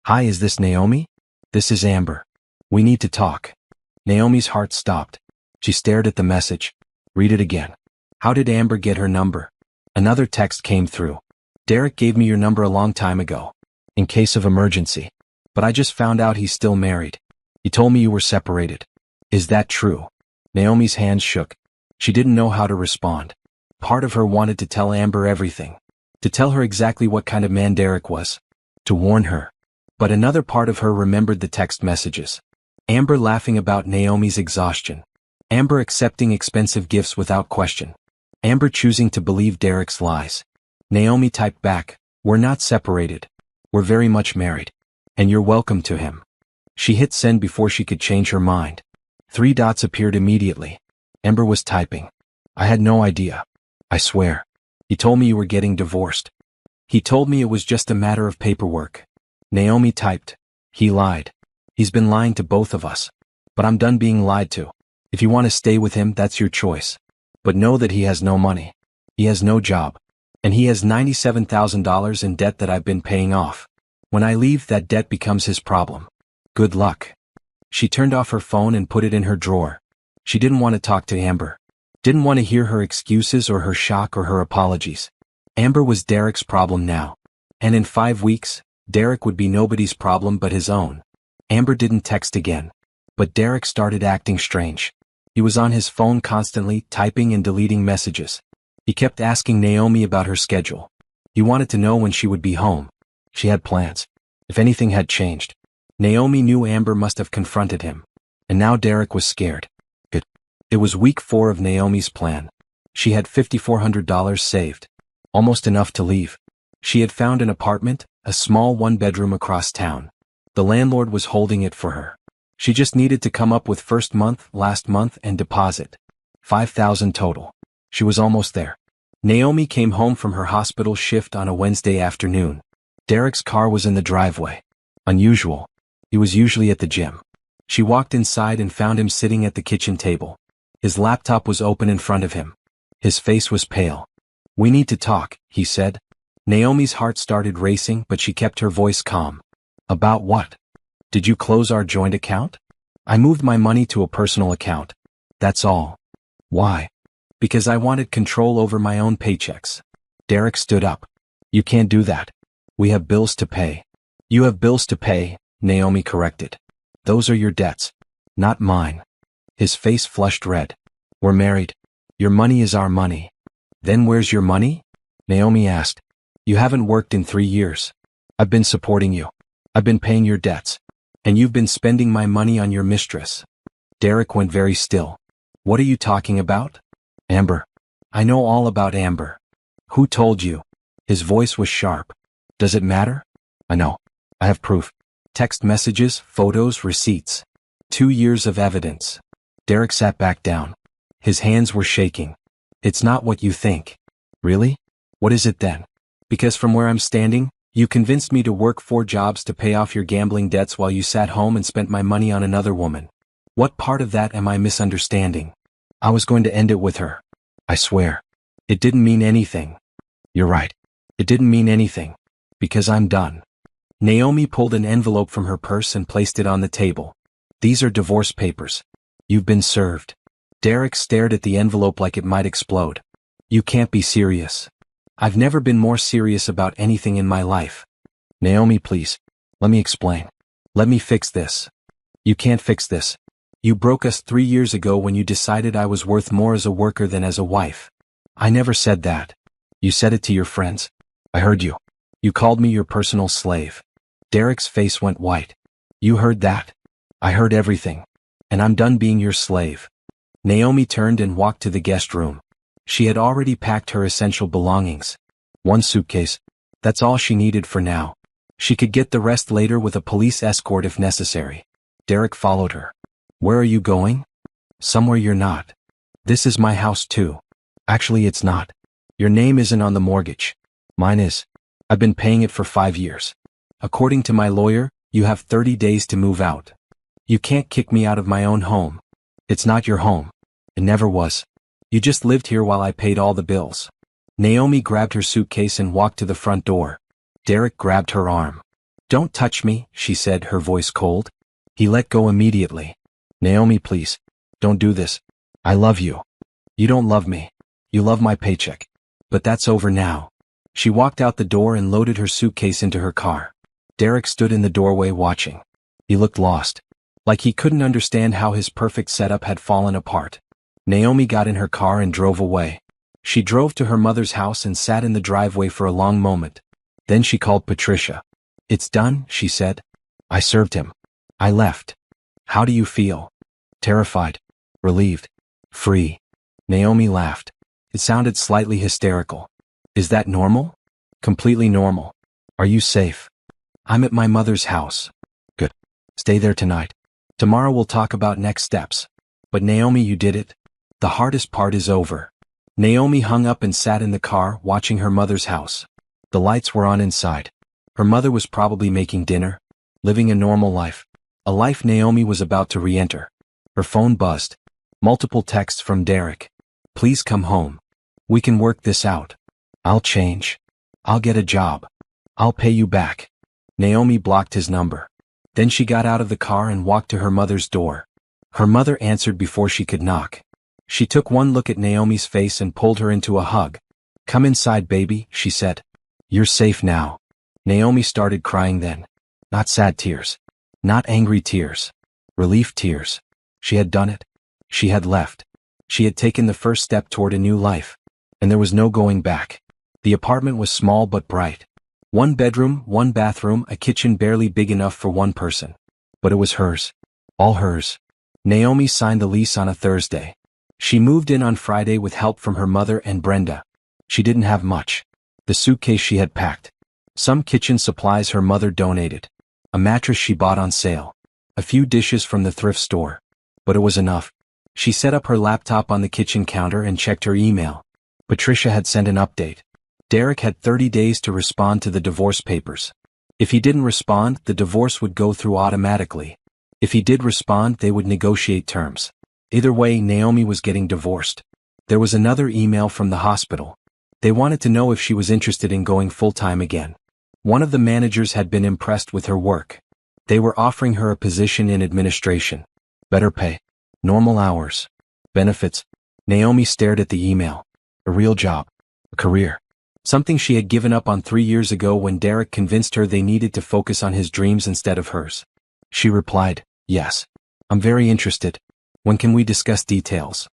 A: "Hi, is this Naomi? This is Amber. We need to talk." Naomi's heart stopped. She stared at the message. Read it again. How did Amber get her number? Another text came through. "Derek gave me your number a long time ago. In case of emergency. But I just found out he's still married. He told me you were separated. Is that true?" Naomi's hands shook. She didn't know how to respond. Part of her wanted to tell Amber everything. To tell her exactly what kind of man Derek was. To warn her. But another part of her remembered the text messages. Amber laughing about Naomi's exhaustion. Amber accepting expensive gifts without question. Amber choosing to believe Derek's lies. Naomi typed back, "We're not separated. We're very much married. And you're welcome to him." She hit send before she could change her mind. 3 dots appeared immediately. Amber was typing. "I had no idea. I swear. He told me you were getting divorced. He told me it was just a matter of paperwork." Naomi typed, "He lied. He's been lying to both of us. But I'm done being lied to. If you want to stay with him, that's your choice. But know that he has no money. He has no job. And he has $97,000 in debt that I've been paying off. When I leave, that debt becomes his problem. Good luck." She turned off her phone and put it in her drawer. She didn't want to talk to Amber. Didn't want to hear her excuses or her shock or her apologies. Amber was Derek's problem now. And in 5 weeks, Derek would be nobody's problem but his own. Amber didn't text again. But Derek started acting strange. He was on his phone constantly, typing and deleting messages. He kept asking Naomi about her schedule. He wanted to know when she would be home. She had plans. If anything had changed. Naomi knew Amber must have confronted him. And now Derek was scared. It was week 4 of Naomi's plan. She had $5,400 saved. Almost enough to leave. She had found an apartment, a small 1-bedroom across town. The landlord was holding it for her. She just needed to come up with first month, last month, and deposit. $5,000 total. She was almost there. Naomi came home from her hospital shift on a Wednesday afternoon. Derek's car was in the driveway. Unusual. He was usually at the gym. She walked inside and found him sitting at the kitchen table. His laptop was open in front of him. His face was pale. "We need to talk," he said. Naomi's heart started racing, but she kept her voice calm. "About what? Did you close our joint account?" I moved my money to a personal account. That's all. Why? Because I wanted control over my own paychecks. Derek stood up. You can't do that. We have bills to pay. You have bills to pay, Naomi corrected. Those are your debts, not mine. His face flushed red. We're married. Your money is our money. Then where's your money? Naomi asked. You haven't worked in 3 years. I've been supporting you. I've been paying your debts. And you've been spending my money on your mistress. Derek went very still. What are you talking about? Amber. I know all about Amber. Who told you? His voice was sharp. Does it matter? I know. I have proof. Text messages, photos, receipts. 2 years of evidence. Derek sat back down. His hands were shaking. It's not what you think. Really? What is it then? Because from where I'm standing, you convinced me to work 4 jobs to pay off your gambling debts while you sat home and spent my money on another woman. What part of that am I misunderstanding? I was going to end it with her. I swear. It didn't mean anything. You're right. It didn't mean anything. Because I'm done. Naomi pulled an envelope from her purse and placed it on the table. These are divorce papers. You've been served. Derek stared at the envelope like it might explode. You can't be serious. I've never been more serious about anything in my life. Naomi, please. Let me explain. Let me fix this. You can't fix this. You broke us 3 years ago when you decided I was worth more as a worker than as a wife. I never said that. You said it to your friends. I heard you. You called me your personal slave. Derek's face went white. You heard that? I heard everything. And I'm done being your slave. Naomi turned and walked to the guest room. She had already packed her essential belongings. 1 suitcase. That's all she needed for now. She could get the rest later with a police escort if necessary. Derek followed her. Where are you going? Somewhere you're not. This is my house too. Actually, it's not. Your name isn't on the mortgage. Mine is. I've been paying it for 5 years. According to my lawyer, you have 30 days to move out. You can't kick me out of my own home. It's not your home. It never was. You just lived here while I paid all the bills. Naomi grabbed her suitcase and walked to the front door. Derek grabbed her arm. Don't touch me, she said, her voice cold. He let go immediately. Naomi, please. Don't do this. I love you. You don't love me. You love my paycheck. But that's over now. She walked out the door and loaded her suitcase into her car. Derek stood in the doorway watching. He looked lost. Like he couldn't understand how his perfect setup had fallen apart. Naomi got in her car and drove away. She drove to her mother's house and sat in the driveway for a long moment. Then she called Patricia. It's done, she said. I served him. I left. How do you feel? Terrified. Relieved. Free. Naomi laughed. It sounded slightly hysterical. Is that normal? Completely normal. Are you safe? I'm at my mother's house. Good. Stay there tonight. Tomorrow we'll talk about next steps. But Naomi, you did it. The hardest part is over. Naomi hung up and sat in the car, watching her mother's house. The lights were on inside. Her mother was probably making dinner, living a normal life. A life Naomi was about to re-enter. Her phone buzzed. Multiple texts from Derek. Please come home. We can work this out. I'll change. I'll get a job. I'll pay you back. Naomi blocked his number. Then she got out of the car and walked to her mother's door. Her mother answered before she could knock. She took one look at Naomi's face and pulled her into a hug. Come inside, baby, she said. You're safe now. Naomi started crying then. Not sad tears. Not angry tears. Relief tears. She had done it. She had left. She had taken the first step toward a new life. And there was no going back. The apartment was small but bright. 1 bedroom, 1 bathroom, a kitchen barely big enough for 1 person. But it was hers. All hers. Naomi signed the lease on a Thursday. She moved in on Friday with help from her mother and Brenda. She didn't have much. The suitcase she had packed. Some kitchen supplies her mother donated. A mattress she bought on sale. A few dishes from the thrift store. But it was enough. She set up her laptop on the kitchen counter and checked her email. Patricia had sent an update. Derek had 30 days to respond to the divorce papers. If he didn't respond, the divorce would go through automatically. If he did respond, they would negotiate terms. Either way, Naomi was getting divorced. There was another email from the hospital. They wanted to know if she was interested in going full-time again. One of the managers had been impressed with her work. They were offering her a position in administration. Better pay. Normal hours. Benefits. Naomi stared at the email. A real job. A career. Something she had given up on 3 years ago when Derek convinced her they needed to focus on his dreams instead of hers. She replied, yes. I'm very interested. When can we discuss details?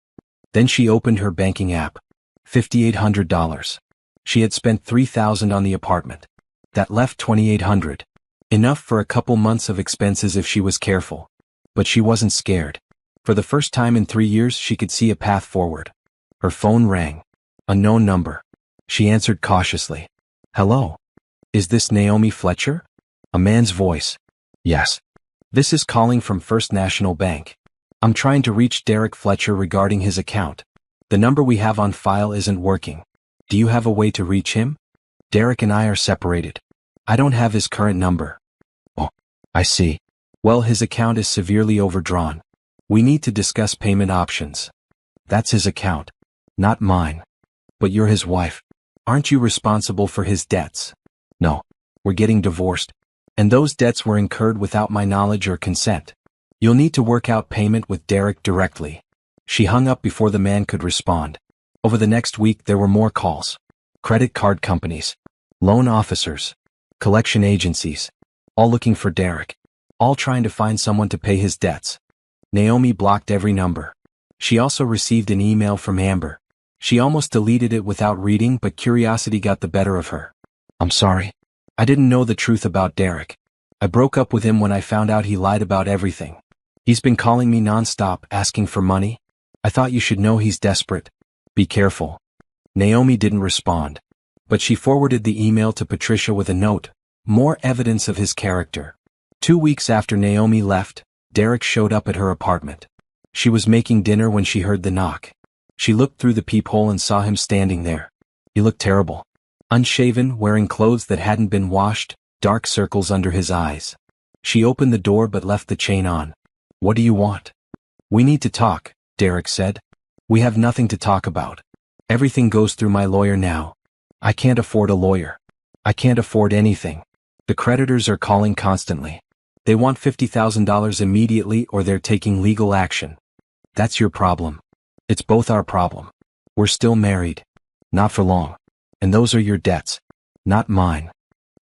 A: Then she opened her banking app. $5,800. She had spent $3,000 on the apartment. That left $2,800. Enough for a couple months of expenses if she was careful. But she wasn't scared. For the first time in 3 years she could see a path forward. Her phone rang. A known number. She answered cautiously. Hello? Is this Naomi Fletcher? A man's voice. Yes. This is calling from First National Bank. I'm trying to reach Derek Fletcher regarding his account. The number we have on file isn't working. Do you have a way to reach him? Derek and I are separated. I don't have his current number. Oh, I see. Well, his account is severely overdrawn. We need to discuss payment options. That's his account. Not mine. But you're his wife. Aren't you responsible for his debts? No. We're getting divorced. And those debts were incurred without my knowledge or consent. You'll need to work out payment with Derek directly. She hung up before the man could respond. Over the next week there were more calls. Credit card companies. Loan officers. Collection agencies. All looking for Derek. All trying to find someone to pay his debts. Naomi blocked every number. She also received an email from Amber. She almost deleted it without reading, but curiosity got the better of her. I'm sorry. I didn't know the truth about Derek. I broke up with him when I found out he lied about everything. He's been calling me nonstop, asking for money. I thought you should know he's desperate. Be careful. Naomi didn't respond. But she forwarded the email to Patricia with a note. More evidence of his character. 2 weeks after Naomi left, Derek showed up at her apartment. She was making dinner when she heard the knock. She looked through the peephole and saw him standing there. He looked terrible. Unshaven, wearing clothes that hadn't been washed, dark circles under his eyes. She opened the door but left the chain on. What do you want? We need to talk, Derek said. We have nothing to talk about. Everything goes through my lawyer now. I can't afford a lawyer. I can't afford anything. The creditors are calling constantly. They want $50,000 immediately or they're taking legal action. That's your problem. It's both our problem. We're still married. Not for long. And those are your debts. Not mine.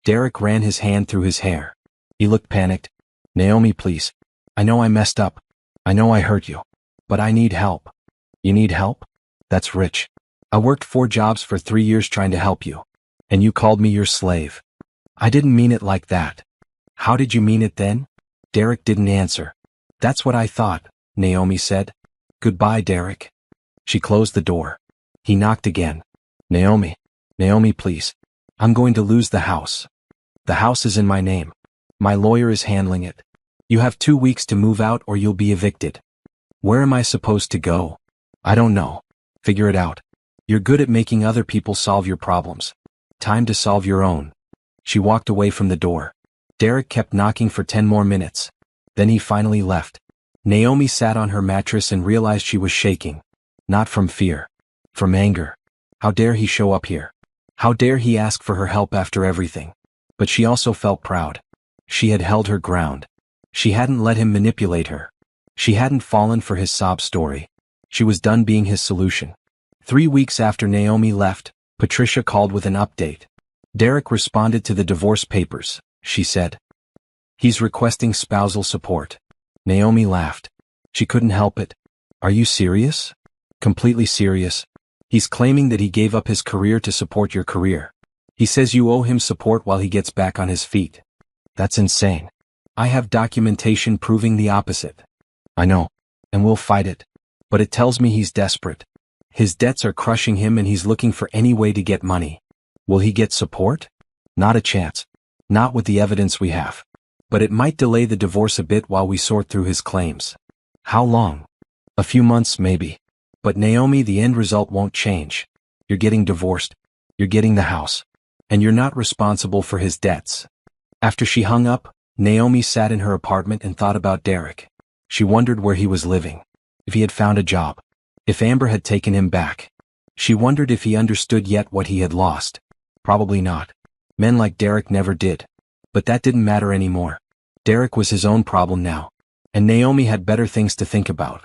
A: Derek ran his hand through his hair. He looked panicked. Naomi, please. I know I messed up. I know I hurt you. But I need help. You need help? That's rich. I worked 4 jobs for 3 years trying to help you. And you called me your slave. I didn't mean it like that. How did you mean it then? Derek didn't answer. That's what I thought, Naomi said. Goodbye, Derek. She closed the door. He knocked again. Naomi, please. I'm going to lose the house. The house is in my name. My lawyer is handling it. You have 2 weeks to move out or you'll be evicted. Where am I supposed to go? I don't know. Figure it out. You're good at making other people solve your problems. Time to solve your own. She walked away from the door. Derek kept knocking for 10 more minutes. Then he finally left. Naomi sat on her mattress and realized she was shaking. Not from fear. From anger. How dare he show up here? How dare he ask for her help after everything? But she also felt proud. She had held her ground. She hadn't let him manipulate her. She hadn't fallen for his sob story. She was done being his solution. 3 weeks after Naomi left, Patricia called with an update. Derek responded to the divorce papers, she said. He's requesting spousal support. Naomi laughed. She couldn't help it. Are you serious? Completely serious. He's claiming that he gave up his career to support your career. He says you owe him support while he gets back on his feet. That's insane. I have documentation proving the opposite. I know. And we'll fight it. But it tells me he's desperate. His debts are crushing him and he's looking for any way to get money. Will he get support? Not a chance. Not with the evidence we have. But it might delay the divorce a bit while we sort through his claims. How long? A few months maybe. But Naomi, the end result won't change. You're getting divorced. You're getting the house. And you're not responsible for his debts. After she hung up, Naomi sat in her apartment and thought about Derek. She wondered where he was living. If he had found a job. If Amber had taken him back. She wondered if he understood yet what he had lost. Probably not. Men like Derek never did. But that didn't matter anymore. Derek was his own problem now. And Naomi had better things to think about.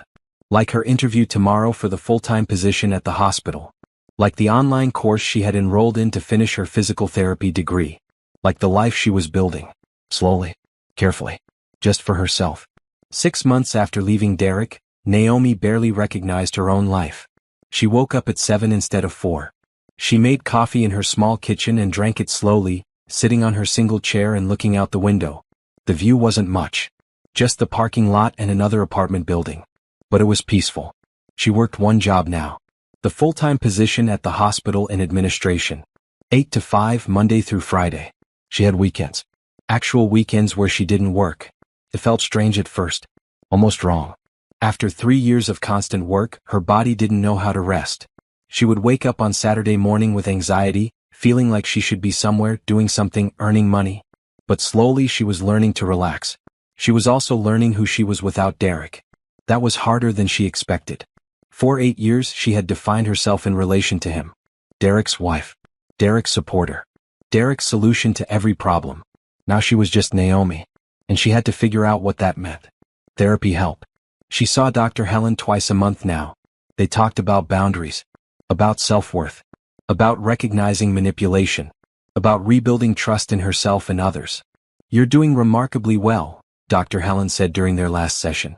A: Like her interview tomorrow for the full-time position at the hospital. Like the online course she had enrolled in to finish her physical therapy degree. Like the life she was building. Slowly. Carefully. Just for herself. 6 months after leaving Derek, Naomi barely recognized her own life. She woke up at 7 instead of 4. She made coffee in her small kitchen and drank it slowly, sitting on her single chair and looking out the window. The view wasn't much. Just the parking lot and another apartment building. But it was peaceful. She worked one job now. The full-time position at the hospital in administration. 8 to 5 Monday through Friday. She had weekends. Actual weekends where she didn't work. It felt strange at first. Almost wrong. After 3 years of constant work, her body didn't know how to rest. She would wake up on Saturday morning with anxiety, feeling like she should be somewhere, doing something, earning money. But slowly she was learning to relax. She was also learning who she was without Derek. That was harder than she expected. For 8 years she had defined herself in relation to him. Derek's wife. Derek's supporter. Derek's solution to every problem. Now she was just Naomi. And she had to figure out what that meant. Therapy help. She saw Dr. Helen twice a month now. They talked about boundaries. About self-worth. About recognizing manipulation. About rebuilding trust in herself and others. "You're doing remarkably well," Dr. Helen said during their last session.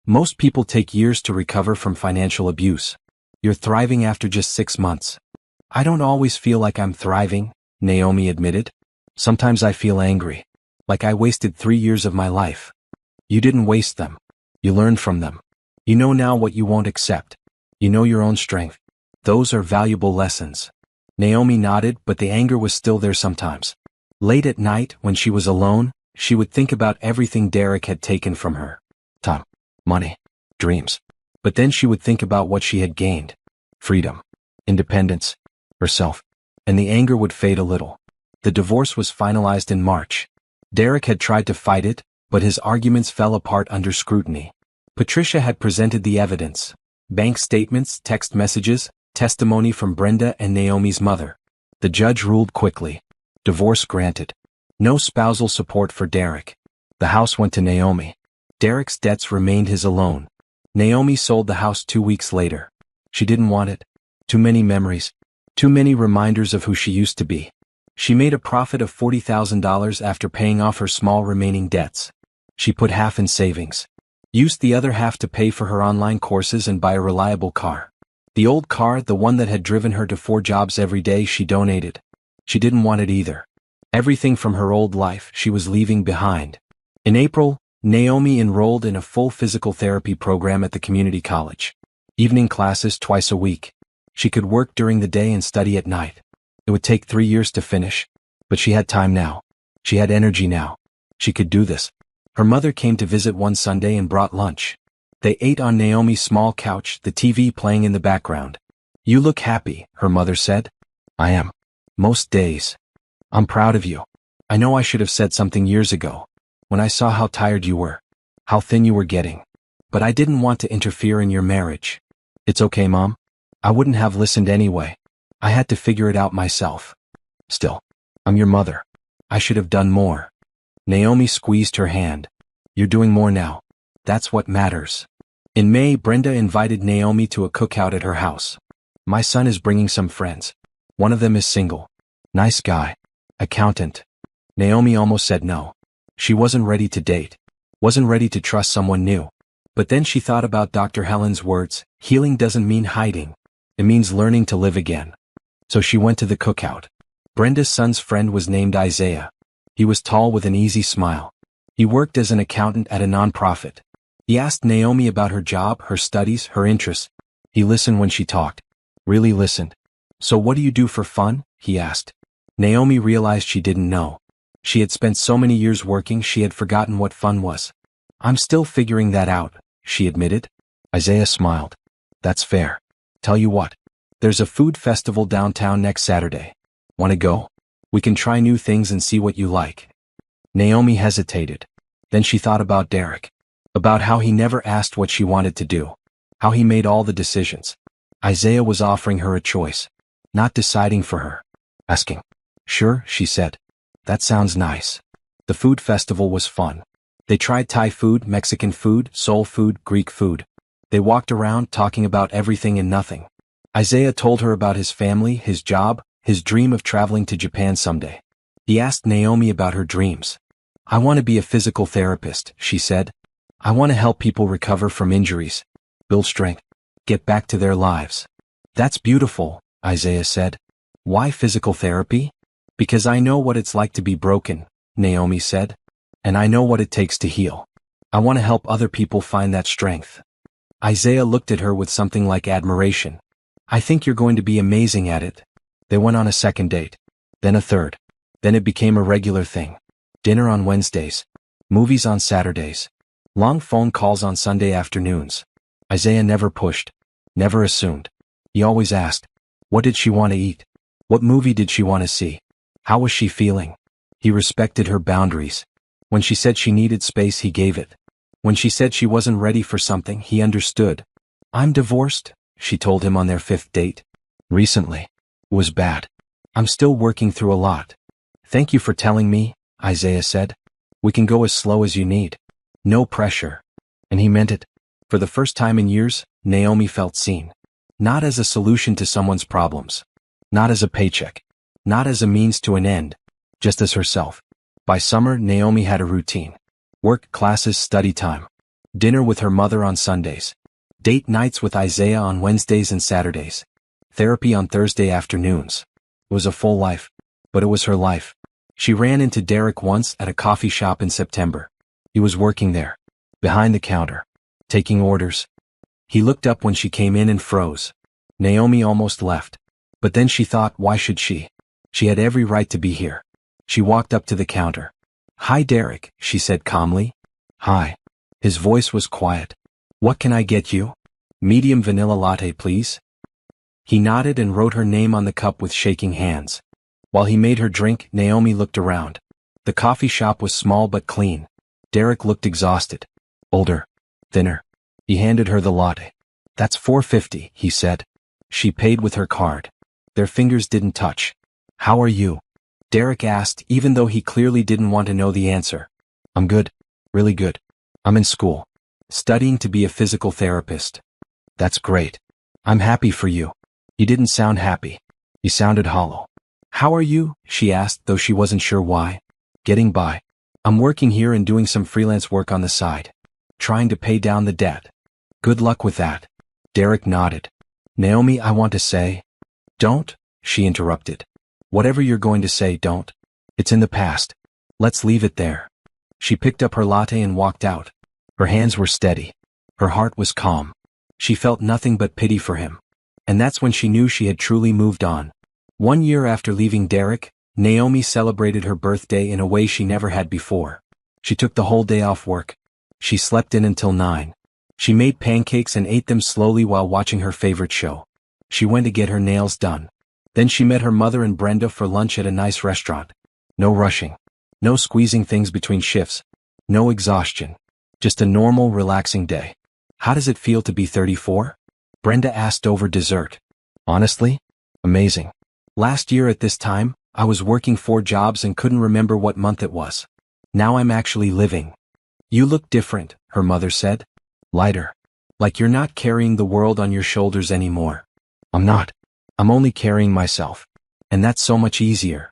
A: "Most people take years to recover from financial abuse. You're thriving after just 6 months." "I don't always feel like I'm thriving," Naomi admitted. "Sometimes I feel angry. Like I wasted 3 years of my life." "You didn't waste them. You learned from them. You know now what you won't accept. You know your own strength. Those are valuable lessons." Naomi nodded, but the anger was still there sometimes. Late at night, when she was alone, she would think about everything Derek had taken from her. Time. Money. Dreams. But then she would think about what she had gained. Freedom. Independence. Herself. And the anger would fade a little. The divorce was finalized in March. Derek had tried to fight it, but his arguments fell apart under scrutiny. Patricia had presented the evidence. Bank statements, text messages, testimony from Brenda and Naomi's mother. The judge ruled quickly. Divorce granted. No spousal support for Derek. The house went to Naomi. Derek's debts remained his alone. Naomi sold the house 2 weeks later. She didn't want it. Too many memories. Too many reminders of who she used to be. She made a profit of $40,000 after paying off her small remaining debts. She put half in savings. Used the other half to pay for her online courses and buy a reliable car. The old car, the one that had driven her to 4 jobs every day, she donated. She didn't want it either. Everything from her old life she was leaving behind. In April, Naomi enrolled in a full physical therapy program at the community college. Evening classes twice a week. She could work during the day and study at night. It would take 3 years to finish. But she had time now. She had energy now. She could do this. Her mother came to visit one Sunday and brought lunch. They ate on Naomi's small couch, the TV playing in the background. "You look happy," her mother said. "I am. Most days. I'm proud of you. I know I should have said something years ago. When I saw how tired you were. How thin you were getting. But I didn't want to interfere in your marriage." "It's okay, Mom. I wouldn't have listened anyway. I had to figure it out myself. Still, I'm your mother. I should have done more." Naomi squeezed her hand. "You're doing more now. That's what matters." In May, Brenda invited Naomi to a cookout at her house. "My son is bringing some friends. One of them is single. Nice guy. Accountant." Naomi almost said no. She wasn't ready to date. Wasn't ready to trust someone new. But then she thought about Dr. Helen's words, healing doesn't mean hiding. It means learning to live again. So she went to the cookout. Brenda's son's friend was named Isaiah. He was tall with an easy smile. He worked as an accountant at a nonprofit. He asked Naomi about her job, her studies, her interests. He listened when she talked. Really listened. "So what do you do for fun?" he asked. Naomi realized she didn't know. She had spent so many years working she had forgotten what fun was. "I'm still figuring that out," she admitted. Isaiah smiled. "That's fair. Tell you what. There's a food festival downtown next Saturday. Want to go? We can try new things and see what you like." Naomi hesitated. Then she thought about Derek. About how he never asked what she wanted to do. How he made all the decisions. Isaiah was offering her a choice. Not deciding for her. Asking. "Sure," she said. "That sounds nice." The food festival was fun. They tried Thai food, Mexican food, soul food, Greek food. They walked around talking about everything and nothing. Isaiah told her about his family, his job, his dream of traveling to Japan someday. He asked Naomi about her dreams. I want to be a physical therapist, she said. I want to help people recover from injuries, build strength, get back to their lives. That's beautiful, Isaiah said. Why physical therapy? Because I know what it's like to be broken, Naomi said. And I know what it takes to heal. I want to help other people find that strength. Isaiah looked at her with something like admiration. I think you're going to be amazing at it. They went on a second date. Then a third. Then it became a regular thing. Dinner on Wednesdays. Movies on Saturdays. Long phone calls on Sunday afternoons. Isaiah never pushed. Never assumed. He always asked, what did she want to eat? What movie did she want to see? How was she feeling? He respected her boundaries. When she said she needed space, he gave it. When she said she wasn't ready for something, he understood. I'm divorced, she told him on their 5th date. Recently. It was bad. I'm still working through a lot. Thank you for telling me, Isaiah said. We can go as slow as you need. No pressure. And he meant it. For the first time in years, Naomi felt seen. Not as a solution to someone's problems. Not as a paycheck. Not as a means to an end. Just as herself. By summer, Naomi had a routine. Work, classes, study time. Dinner with her mother on Sundays. Date nights with Isaiah on Wednesdays and Saturdays. Therapy on Thursday afternoons. It was a full life. But it was her life. She ran into Derek once at a coffee shop in September. He was working there. Behind the counter. Taking orders. He looked up when she came in and froze. Naomi almost left. But then she thought, why should she? She had every right to be here. She walked up to the counter. Hi Derek, she said calmly. Hi. His voice was quiet. What can I get you? Medium vanilla latte, please. He nodded and wrote her name on the cup with shaking hands. While he made her drink, Naomi looked around. The coffee shop was small but clean. Derek looked exhausted. Older. Thinner. He handed her the latte. That's $4.50, he said. She paid with her card. Their fingers didn't touch. How are you? Derek asked, even though he clearly didn't want to know the answer. I'm good. Really good. I'm in school. Studying to be a physical therapist. That's great. I'm happy for you. He didn't sound happy. He sounded hollow. How are you? She asked, though she wasn't sure why. Getting by. I'm working here and doing some freelance work on the side. Trying to pay down the debt. Good luck with that. Derek nodded. Naomi, I want to say. Don't, she interrupted. Whatever you're going to say, don't. It's in the past. Let's leave it there. She picked up her latte and walked out. Her hands were steady. Her heart was calm. She felt nothing but pity for him. And that's when she knew she had truly moved on. 1 year after leaving Derek, Naomi celebrated her birthday in a way she never had before. She took the whole day off work. She slept in until 9. She made pancakes and ate them slowly while watching her favorite show. She went to get her nails done. Then she met her mother and Brenda for lunch at a nice restaurant. No rushing. No squeezing things between shifts. No exhaustion. Just a normal, relaxing day. How does it feel to be 34? Brenda asked over dessert. Honestly? Amazing. Last year at this time, I was working 4 jobs and couldn't remember what month it was. Now I'm actually living. You look different, her mother said. Lighter. Like you're not carrying the world on your shoulders anymore. I'm not. I'm only carrying myself. And that's so much easier.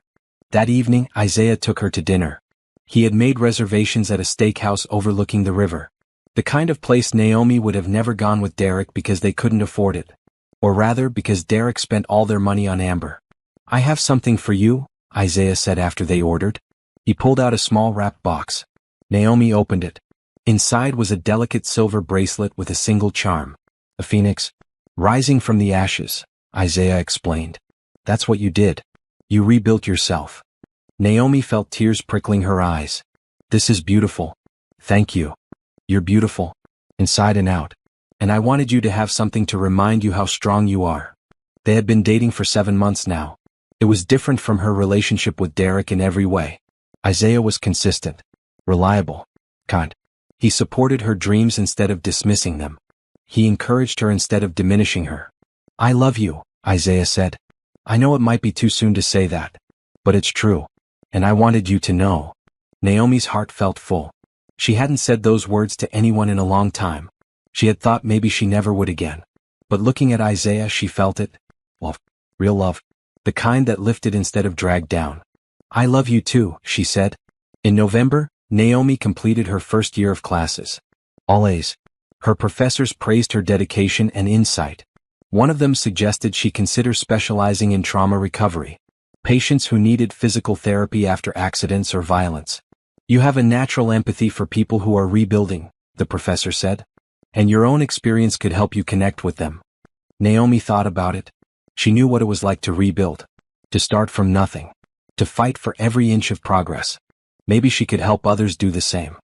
A: That evening, Isaiah took her to dinner. He had made reservations at a steakhouse overlooking the river. The kind of place Naomi would have never gone with Derek because they couldn't afford it. Or rather, because Derek spent all their money on Amber. I have something for you, Isaiah said after they ordered. He pulled out a small wrapped box. Naomi opened it. Inside was a delicate silver bracelet with a single charm. A phoenix. Rising from the ashes, Isaiah explained. That's what you did. You rebuilt yourself. Naomi felt tears prickling her eyes. This is beautiful. Thank you. You're beautiful. Inside and out. And I wanted you to have something to remind you how strong you are. They had been dating for 7 months now. It was different from her relationship with Derek in every way. Isaiah was consistent. Reliable. Kind. He supported her dreams instead of dismissing them. He encouraged her instead of diminishing her. I love you, Isaiah said. I know it might be too soon to say that. But it's true. And I wanted you to know. Naomi's heart felt full. She hadn't said those words to anyone in a long time. She had thought maybe she never would again. But looking at Isaiah, she felt it. Well, real love. The kind that lifted instead of dragged down. I love you too, she said. In November, Naomi completed her first year of classes. All A's. Her professors praised her dedication and insight. One of them suggested she consider specializing in trauma recovery. Patients who needed physical therapy after accidents or violence. You have a natural empathy for people who are rebuilding, the professor said. And your own experience could help you connect with them. Naomi thought about it. She knew what it was like to rebuild. To start from nothing. To fight for every inch of progress. Maybe she could help others do the same.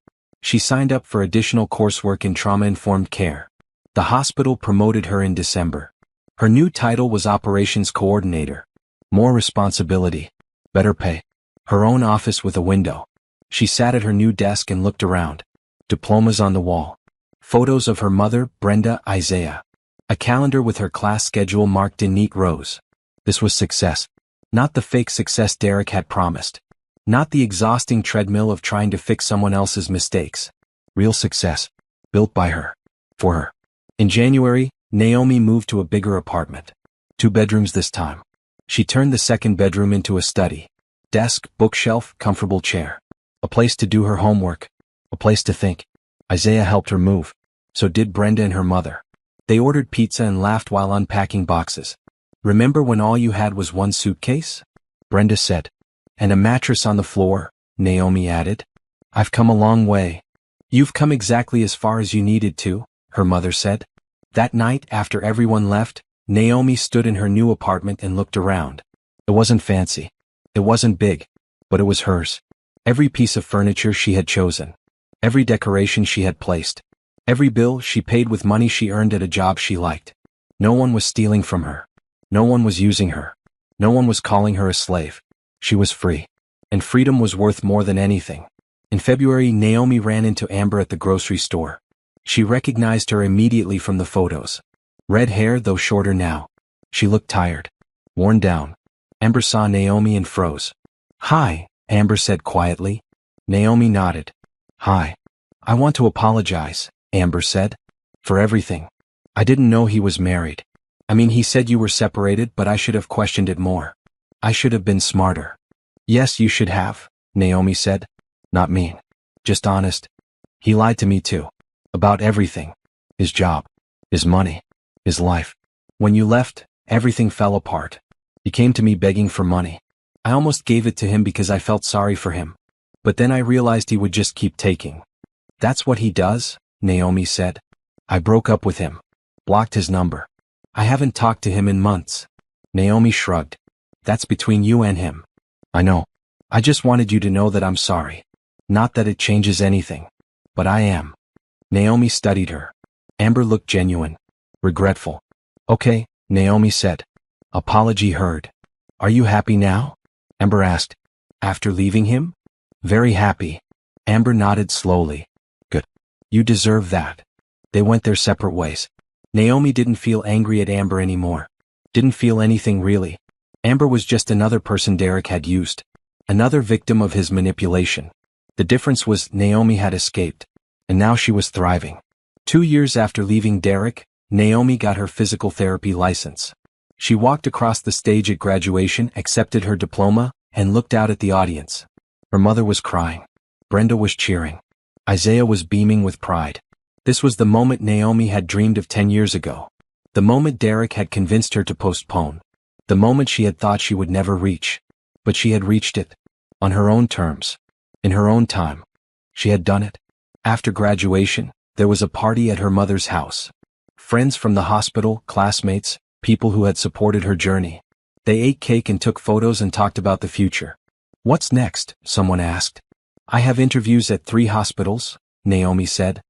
A: She signed up for additional coursework in trauma-informed care. The hospital promoted her in December. Her new title was Operations Coordinator. More responsibility. Better pay. Her own office with a window. She sat at her new desk and looked around. Diplomas on the wall. Photos of her mother, Brenda, Isaiah. A calendar with her class schedule marked in neat rows. This was success. Not the fake success Derek had promised. Not the exhausting treadmill of trying to fix someone else's mistakes. Real success. Built by her. For her. In January, Naomi moved to a bigger apartment. 2 bedrooms this time. She turned the second bedroom into a study. Desk, bookshelf, comfortable chair. A place to do her homework. A place to think. Isaiah helped her move. So did Brenda and her mother. They ordered pizza and laughed while unpacking boxes. Remember when all you had was one suitcase? Brenda said. And a mattress on the floor, Naomi added. I've come a long way. You've come exactly as far as you needed to, her mother said. That night, after everyone left, Naomi stood in her new apartment and looked around. It wasn't fancy. It wasn't big. But it was hers. Every piece of furniture she had chosen. Every decoration she had placed. Every bill she paid with money she earned at a job she liked. No one was stealing from her. No one was using her. No one was calling her a slave. She was free. And freedom was worth more than anything. In February, Naomi ran into Amber at the grocery store. She recognized her immediately from the photos. Red hair, though shorter now. She looked tired. Worn down. Amber saw Naomi and froze. Hi, Amber said quietly. Naomi nodded. Hi. I want to apologize, Amber said. For everything. I didn't know he was married. I mean, he said you were separated, but I should have questioned it more. I should have been smarter. Yes, you should have, Naomi said. Not mean. Just honest. He lied to me too. About everything. His job. His money. His life. When you left, everything fell apart. He came to me begging for money. I almost gave it to him because I felt sorry for him. But then I realized he would just keep taking. That's what he does, Naomi said. I broke up with him. Blocked his number. I haven't talked to him in months. Naomi shrugged. That's between you and him. I know. I just wanted you to know that I'm sorry. Not that it changes anything. But I am. Naomi studied her. Amber looked genuine. Regretful. Okay, Naomi said. Apology heard. Are you happy now? Amber asked. After leaving him? Very happy. Amber nodded slowly. Good. You deserve that. They went their separate ways. Naomi didn't feel angry at Amber anymore. Didn't feel anything really. Amber was just another person Derek had used. Another victim of his manipulation. The difference was Naomi had escaped. And now she was thriving. 2 years after leaving Derek, Naomi got her physical therapy license. She walked across the stage at graduation, accepted her diploma, and looked out at the audience. Her mother was crying. Brenda was cheering. Isaiah was beaming with pride. This was the moment Naomi had dreamed of 10 years ago. The moment Derek had convinced her to postpone. The moment she had thought she would never reach. But she had reached it. On her own terms. In her own time. She had done it. After graduation, there was a party at her mother's house. Friends from the hospital, classmates, people who had supported her journey. They ate cake and took photos and talked about the future. What's next? Someone asked. I have interviews at 3 hospitals, Naomi said.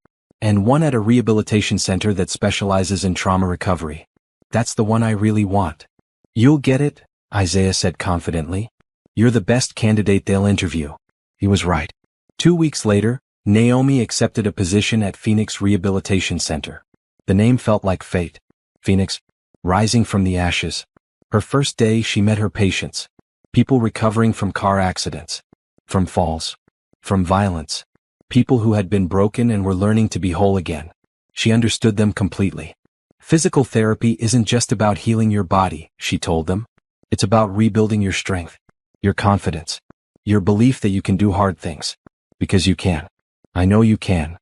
A: And one at a rehabilitation center that specializes in trauma recovery. That's the one I really want. You'll get it, Isaiah said confidently. You're the best candidate they'll interview. He was right. 2 weeks later, Naomi accepted a position at Phoenix Rehabilitation Center. The name felt like fate. Phoenix, rising from the ashes. Her first day she met her patients. People recovering from car accidents. From falls. From violence. People who had been broken and were learning to be whole again. She understood them completely. Physical therapy isn't just about healing your body, she told them. It's about rebuilding your strength, your confidence, your belief that you can do hard things. Because you can. I know you can.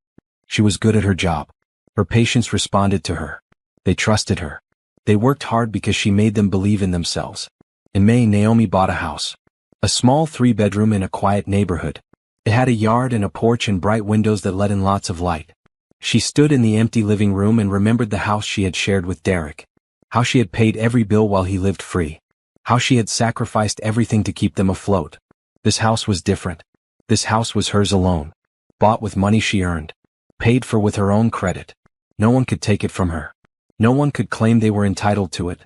A: She was good at her job. Her patients responded to her. They trusted her. They worked hard because she made them believe in themselves. In May, Naomi bought a house. A small 3-bedroom in a quiet neighborhood. It had a yard and a porch and bright windows that let in lots of light. She stood in the empty living room and remembered the house she had shared with Derek. How she had paid every bill while he lived free. How she had sacrificed everything to keep them afloat. This house was different. This house was hers alone. Bought with money she earned. Paid for with her own credit. No one could take it from her. No one could claim they were entitled to it.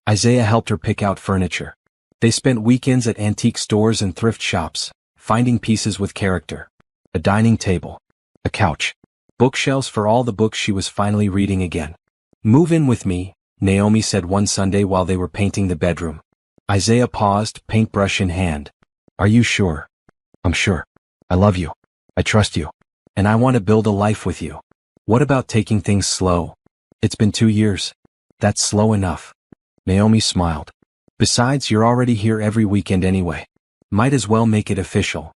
A: Isaiah helped her pick out furniture. They spent weekends at antique stores and thrift shops, finding pieces with character. A dining table. A couch. Bookshelves for all the books she was finally reading again. "Move in with me," Naomi said one Sunday while they were painting the bedroom. Isaiah paused, paintbrush in hand. "Are you sure?" "I'm sure. I love you. I trust you. And I want to build a life with you. What about taking things slow? It's been 2 years. That's slow enough." Naomi smiled. "Besides, you're already here every weekend anyway. Might as well make it official."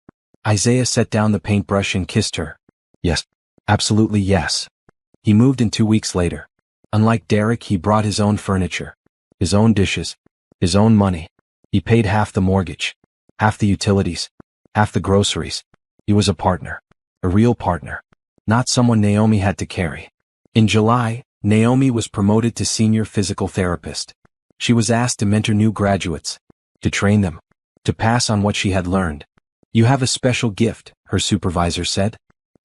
A: Isaiah set down the paintbrush and kissed her. "Yes. Absolutely yes." He moved in 2 weeks later. Unlike Derek, he brought his own furniture. His own dishes. His own money. He paid half the mortgage. Half the utilities. Half the groceries. He was a partner. A real partner. Not someone Naomi had to carry. In July, Naomi was promoted to senior physical therapist. She was asked to mentor new graduates. To train them. To pass on what she had learned. "You have a special gift," her supervisor said.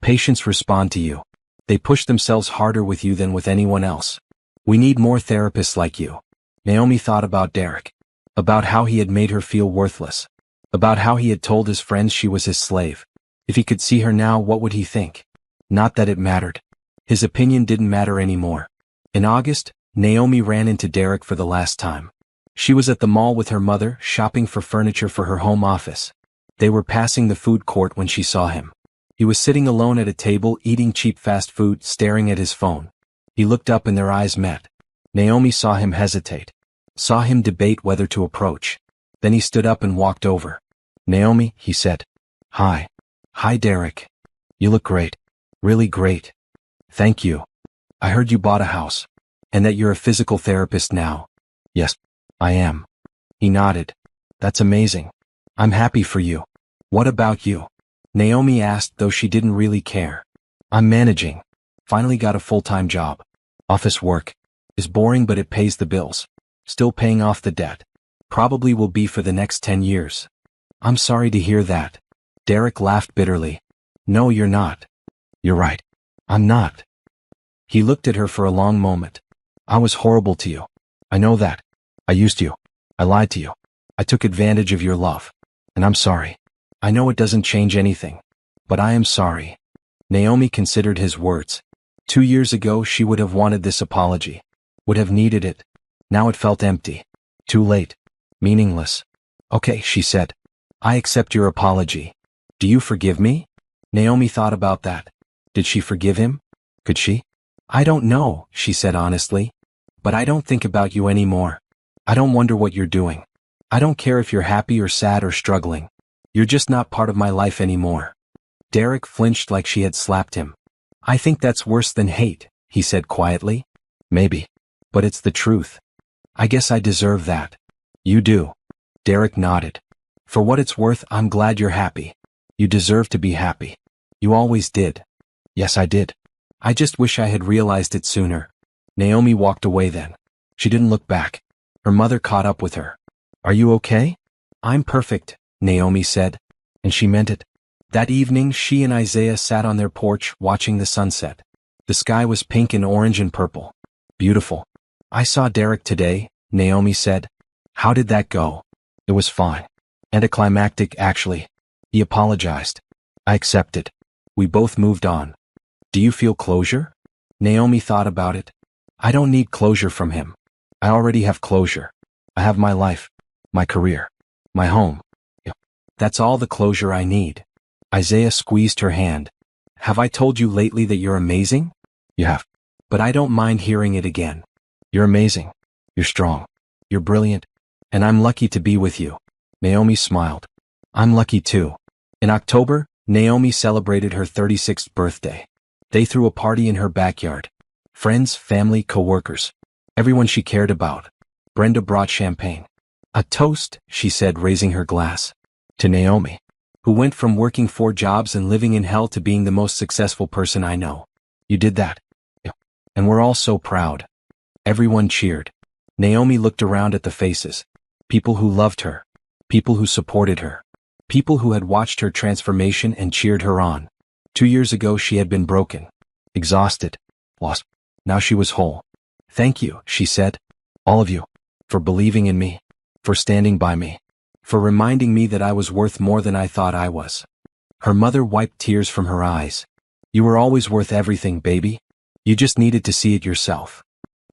A: "Patients respond to you. They push themselves harder with you than with anyone else. We need more therapists like you." Naomi thought about Derek. About how he had made her feel worthless. About how he had told his friends she was his slave. If he could see her now, what would he think? Not that it mattered. His opinion didn't matter anymore. In August, Naomi ran into Derek for the last time. She was at the mall with her mother, shopping for furniture for her home office. They were passing the food court when she saw him. He was sitting alone at a table eating cheap fast food, staring at his phone. He looked up and their eyes met. Naomi saw him hesitate. Saw him debate whether to approach. Then he stood up and walked over. "Naomi," he said. "Hi. Hi, Derek. You look great. Really great. Thank you. I heard you bought a house. And that you're a physical therapist now." "Yes, I am." He nodded. "That's amazing. I'm happy for you. What about you?" Naomi asked, though she didn't really care. "I'm managing. Finally got a full-time job. Office work. Is boring, but it pays the bills. Still paying off the debt. Probably will be for the next 10 years. "I'm sorry to hear that." Derek laughed bitterly. "No, you're not. You're right. I'm not." He looked at her for a long moment. "I was horrible to you. I know that. I used you. I lied to you. I took advantage of your love. And I'm sorry. I know it doesn't change anything. But I am sorry." Naomi considered his words. 2 years ago she would have wanted this apology. Would have needed it. Now it felt empty. Too late. Meaningless. "Okay," she said. "I accept your apology. Do you forgive me?" Naomi thought about that. Did she forgive him? Could she? "I don't know," she said honestly. "But I don't think about you anymore. I don't wonder what you're doing. I don't care if you're happy or sad or struggling. You're just not part of my life anymore." Derek flinched like she had slapped him. "I think that's worse than hate," he said quietly. "Maybe. But it's the truth. I guess I deserve that." "You do." Derek nodded. "For what it's worth, I'm glad you're happy. You deserve to be happy. You always did." "Yes, I did. I just wish I had realized it sooner." Naomi walked away then. She didn't look back. Her mother caught up with her. "Are you okay?" "I'm perfect," Naomi said. And she meant it. That evening she and Isaiah sat on their porch watching the sunset. The sky was pink and orange and purple. Beautiful. "I saw Derek today," Naomi said. "How did that go?" "It was fine. Anticlimactic, actually. He apologized. I accepted. We both moved on." "Do you feel closure?" Naomi thought about it. "I don't need closure from him. I already have closure. I have my life, my career, my home. That's all the closure I need." Isaiah squeezed her hand. Have I told you lately that you're amazing? You have. But I don't mind hearing it again. You're amazing. You're strong. You're brilliant. And I'm lucky to be with you. Naomi smiled. I'm lucky too. In October, Naomi celebrated her 36th birthday. They threw a party in her backyard. Friends, family, co-workers. Everyone she cared about. Brenda brought champagne. A toast, she said, raising her glass. To Naomi, who went from working 4 jobs and living in hell to being the most successful person I know. You did that. And we're all so proud. Everyone cheered. Naomi looked around at the faces. People who loved her. People who supported her. People who had watched her transformation and cheered her on. 2 years ago she had been broken. Exhausted. Lost. Now she was whole. Thank you, she said. All of you. For believing in me. For standing by me. For reminding me that I was worth more than I thought I was. Her mother wiped tears from her eyes. You were always worth everything, baby. You just needed to see it yourself.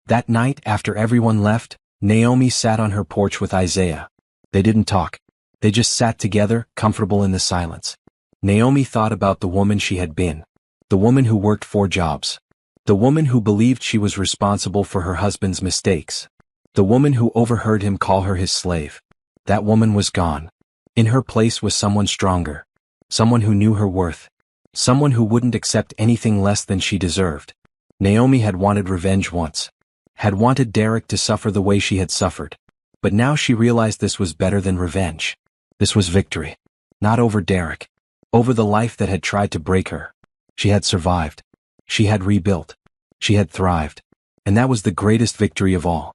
A: That night, after everyone left, Naomi sat on her porch with Isaiah. They didn't talk. They just sat together, comfortable in the silence. Naomi thought about the woman she had been. The woman who worked 4 jobs. The woman who believed she was responsible for her husband's mistakes. The woman who overheard him call her his slave. That woman was gone. In her place was someone stronger. Someone who knew her worth. Someone who wouldn't accept anything less than she deserved. Naomi had wanted revenge once. Had wanted Derek to suffer the way she had suffered. But now she realized this was better than revenge. This was victory. Not over Derek. Over the life that had tried to break her. She had survived. She had rebuilt. She had thrived. And that was the greatest victory of all.